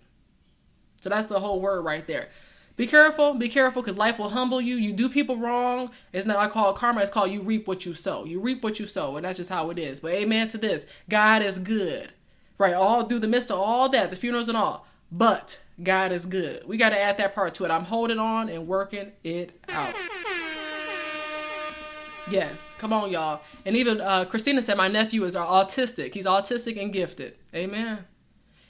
Speaker 1: So that's the whole word right there. Be careful, because life will humble you. You do people wrong. It's not called karma. It's called you reap what you sow. You reap what you sow, and that's just how it is. But amen to this. God is good, right? All through the midst of all that, the funerals and all. But God is good. We got to add that part to it. I'm holding on and working it out. Yes, come on, y'all. And even Christina said my nephew is autistic. He's autistic and gifted. Amen.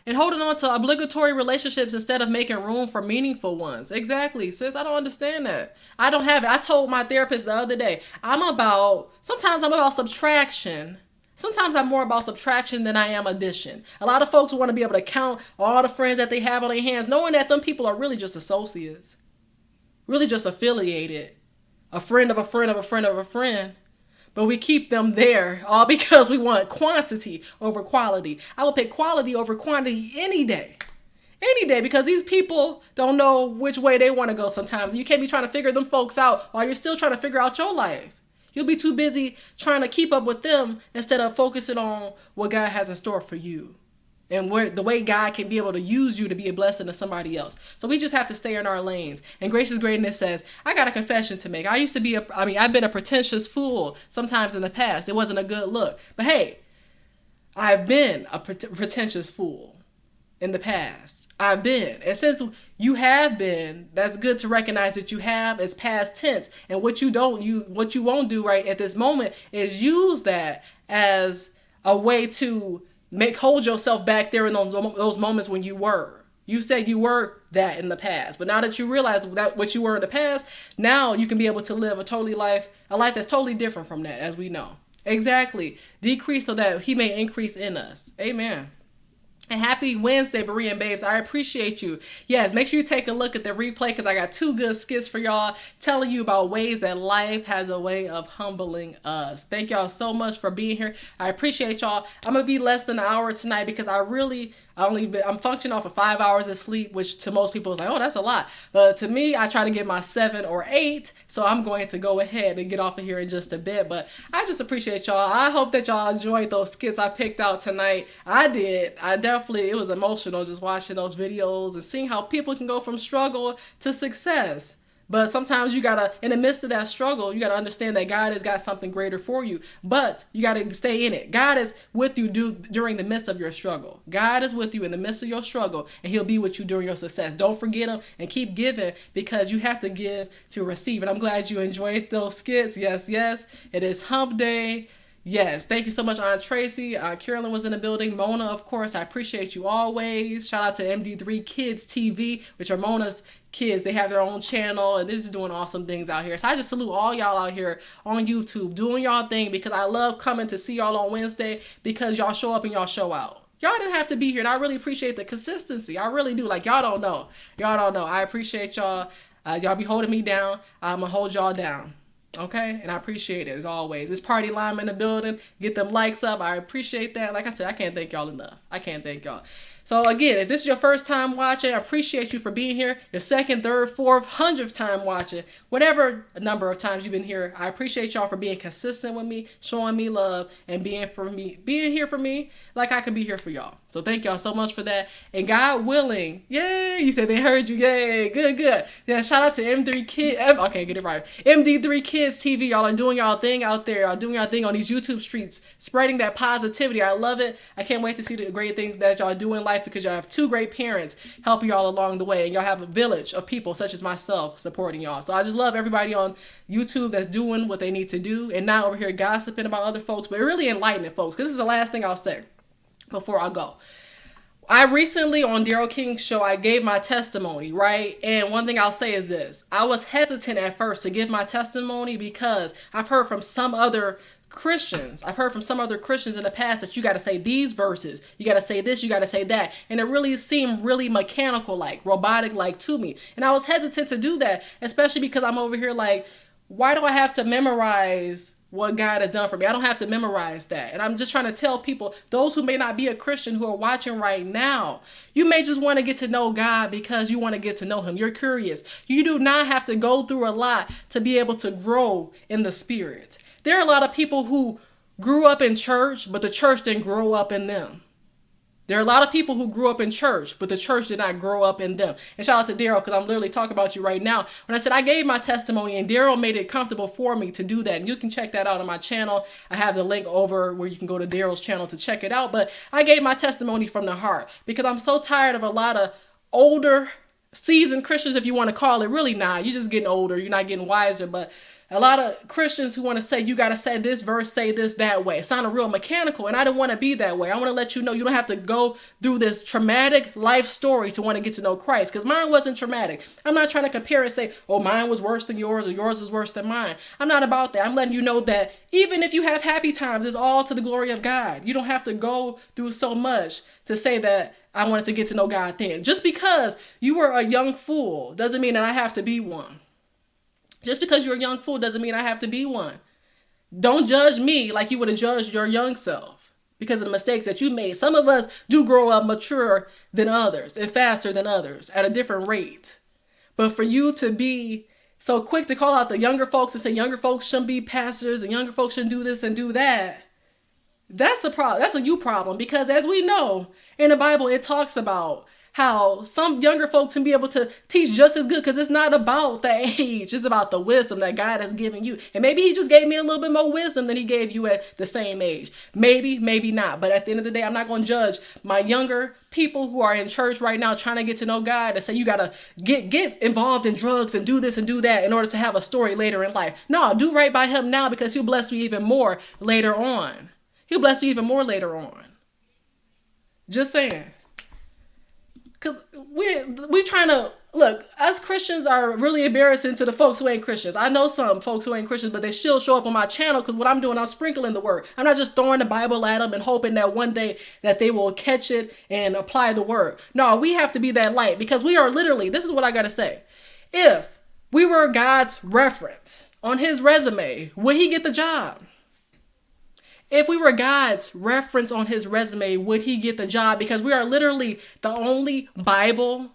Speaker 1: And holding on to obligatory relationships instead of making room for meaningful ones. Exactly, sis. I don't understand that. I don't have it. I told my therapist the other day, sometimes I'm about subtraction. Sometimes I'm more about subtraction than I am addition. A lot of folks want to be able to count all the friends that they have on their hands, knowing that them people are really just associates. Really just affiliated. A friend of a friend of a friend of a friend. But we keep them there all because we want quantity over quality. I will pick quality over quantity any day. Any day, because these people don't know which way they want to go sometimes. You can't be trying to figure them folks out while you're still trying to figure out your life. You'll be too busy trying to keep up with them instead of focusing on what God has in store for you. And the way God can be able to use you to be a blessing to somebody else. So we just have to stay in our lanes. And Gracious Greatness says, I got a confession to make. I've been a pretentious fool sometimes in the past. It wasn't a good look. But hey, I've been a pretentious fool in the past. I've been. And since you have been, that's good to recognize that you have. It's past tense. And what you won't do right at this moment is use that as a way to hold yourself back there in those moments when you were. You said you were that in the past, but now that you realize that what you were in the past, now you can be able to live a life that's totally different from that, as we know. Exactly. Decrease so that he may increase in us. Amen. And happy Wednesday, Berean babes. I appreciate you. Yes, make sure you take a look at the replay because I got 2 good skits for y'all telling you about ways that life has a way of humbling us. Thank y'all so much for being here. I appreciate y'all. I'm going to be less than an hour tonight because I'm functioning off of 5 hours of sleep, which to most people is like, oh, that's a lot. But to me, I try to get my 7 or 8. So I'm going to go ahead and get off of here in just a bit. But I just appreciate y'all. I hope that y'all enjoyed those skits I picked out tonight. I did. It was emotional just watching those videos and seeing how people can go from struggle to success. But sometimes you gotta, in the midst of that struggle, you gotta understand that God has got something greater for you. But you gotta stay in it. God is with you during the midst of your struggle. God is with you in the midst of your struggle, and He'll be with you during your success. Don't forget Him and keep giving because you have to give to receive. And I'm glad you enjoyed those skits. Yes, yes. It is Hump Day. Yes, thank you so much, Aunt Tracy. Carolyn was in the building. Mona, of course, I appreciate you always. Shout out to MD3 Kids TV, which are Mona's kids. They have their own channel, and they're just doing awesome things out here. So I just salute all y'all out here on YouTube, doing y'all thing, because I love coming to see y'all on Wednesday because y'all show up and y'all show out. Y'all didn't have to be here, and I really appreciate the consistency. I really do. Like, y'all don't know. Y'all don't know. I appreciate y'all. Y'all be holding me down. I'm going to hold y'all down. Okay, and I appreciate it as always. It's Party Lime in the building. Get them likes up. I appreciate that. Like I said, I can't thank y'all enough. I can't thank y'all. So again, if this is your first time watching, I appreciate you for being here. Your second, third, fourth, 100th time watching, whatever number of times you've been here, I appreciate y'all for being consistent with me, showing me love, and being here for me like I could be here for y'all. So thank y'all so much for that. And God willing, yay! You said they heard you, yay! Good, good. Yeah, shout out to M3 Kids. I can't get it right. MD3 Kids TV. Y'all are doing y'all thing out there. Y'all doing y'all thing on these YouTube streets, spreading that positivity. I love it. I can't wait to see the great things that y'all do in life because y'all have two great parents helping y'all along the way, and y'all have a village of people such as myself supporting y'all. So I just love everybody on YouTube that's doing what they need to do and not over here gossiping about other folks, but really enlightening folks. This is the last thing I'll say before I go. I recently on Daryl King's show, I gave my testimony, right? And one thing I'll say is this. I was hesitant at first to give my testimony because I've heard from some other Christians. I've heard from some other Christians in the past that you got to say these verses. You got to say this, you got to say that. And it really seemed really mechanical like, robotic like to me. And I was hesitant to do that, especially because I'm over here like, why do I have to memorize what God has done for me? I don't have to memorize that. And I'm just trying to tell people, those who may not be a Christian who are watching right now, you may just want to get to know God because you want to get to know him. You're curious. You do not have to go through a lot to be able to grow in the spirit. There are a lot of people who grew up in church, but the church didn't grow up in them. There are a lot of people who grew up in church, but the church did not grow up in them. And shout out to Daryl, because I'm literally talking about you right now. When I said I gave my testimony, and Daryl made it comfortable for me to do that. And you can check that out on my channel. I have the link over where you can go to Daryl's channel to check it out. But I gave my testimony from the heart because I'm so tired of a lot of older, seasoned Christians, if you want to call it. Really not. You're just getting older. You're not getting wiser. But a lot of Christians who want to say, you got to say this verse, say this, that way. It sounded real mechanical, and I didn't want to be that way. I want to let you know you don't have to go through this traumatic life story to want to get to know Christ, because mine wasn't traumatic. I'm not trying to compare and say, oh, mine was worse than yours or yours was worse than mine. I'm not about that. I'm letting you know that even if you have happy times, it's all to the glory of God. You don't have to go through so much to say that I wanted to get to know God then. Just because you were a young fool doesn't mean that I have to be one. Just because you're a young fool doesn't mean I have to be one. Don't judge me like you would have judged your young self because of the mistakes that you made. Some of us do grow up mature than others and faster than others at a different rate. But for you to be so quick to call out the younger folks and say younger folks shouldn't be pastors and younger folks shouldn't do this and do that, that's a problem. That's a you problem, because as we know in the Bible, it talks about how some younger folks can be able to teach just as good, because it's not about the age. It's about the wisdom that God has given you. And maybe he just gave me a little bit more wisdom than he gave you at the same age. Maybe, maybe not. But at the end of the day, I'm not going to judge my younger people who are in church right now trying to get to know God and say you got to get involved in drugs and do this and do that in order to have a story later in life. No, do right by him now, because he'll bless you even more later on. He'll bless you even more later on. Just saying. Because we're trying to, look, us Christians are really embarrassing to the folks who ain't Christians. I know some folks who ain't Christians, but they still show up on my channel because what I'm doing, I'm sprinkling the word. I'm not just throwing the Bible at them and hoping that one day that they will catch it and apply the word. No, we have to be that light, because we are literally, this is what I got to say. If we were God's reference on his resume, would he get the job? If we were God's reference on his resume, would he get the job? Because we are literally the only Bible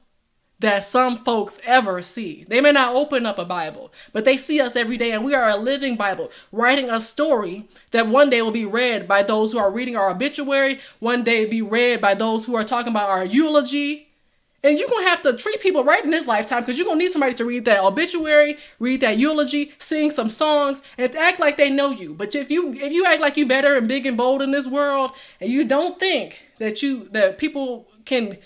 Speaker 1: that some folks ever see. They may not open up a Bible, but they see us every day, and we are a living Bible, writing a story that one day will be read by those who are reading our obituary, one day be read by those who are talking about our eulogy. And you're going to have to treat people right in this lifetime, because you're going to need somebody to read that obituary, read that eulogy, sing some songs, and act like they know you. But if you act like you better and big and bold in this world, and you don't think that people can,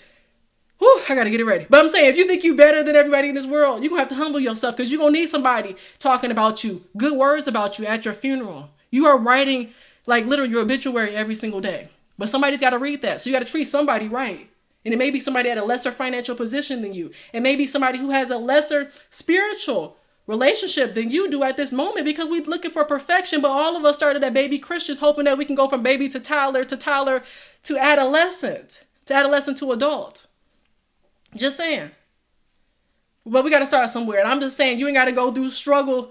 Speaker 1: I got to get it ready. But I'm saying, if you think you better than everybody in this world, you're going to have to humble yourself, because you're going to need somebody talking about you, good words about you at your funeral. You are writing like literally your obituary every single day. But somebody's got to read that. So you got to treat somebody right. And it may be somebody at a lesser financial position than you. It may be somebody who has a lesser spiritual relationship than you do at this moment, because we're looking for perfection. But all of us started as baby Christians, hoping that we can go from baby to toddler to adolescent to adult. Just saying. But we got to start somewhere. And I'm just saying, you ain't got to go through struggle.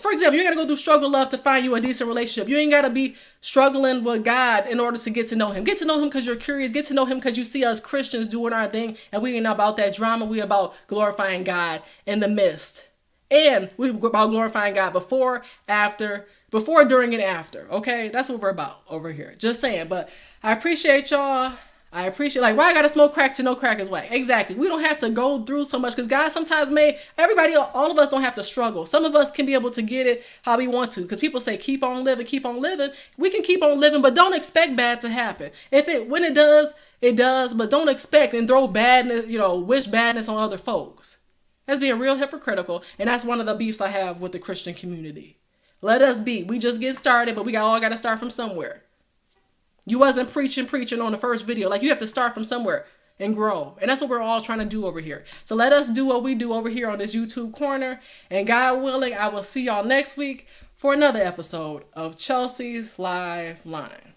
Speaker 1: For example, you ain't got to go through struggle love to find you a decent relationship. You ain't got to be struggling with God in order to get to know him. Get to know him because you're curious. Get to know him because you see us Christians doing our thing. And we ain't about that drama. We about glorifying God in the midst. And we about glorifying God before, after, before, during, and after. Okay? That's what we're about over here. Just saying. But I appreciate y'all. I appreciate, like, why I gotta smoke crack to know crack is whack. Exactly. We don't have to go through so much because God sometimes everybody, all of us don't have to struggle. Some of us can be able to get it how we want to, because people say keep on living, keep on living. We can keep on living, but don't expect bad to happen. When it does, it does, but don't expect and throw badness, wish badness on other folks. That's being real hypocritical, and that's one of the beefs I have with the Christian community. Let us be. We just get started, but we all got to start from somewhere. You wasn't preaching on the first video. Like, you have to start from somewhere and grow. And that's what we're all trying to do over here. So let us do what we do over here on this YouTube corner. And God willing, I will see y'all next week for another episode of Chelsea's Live Line.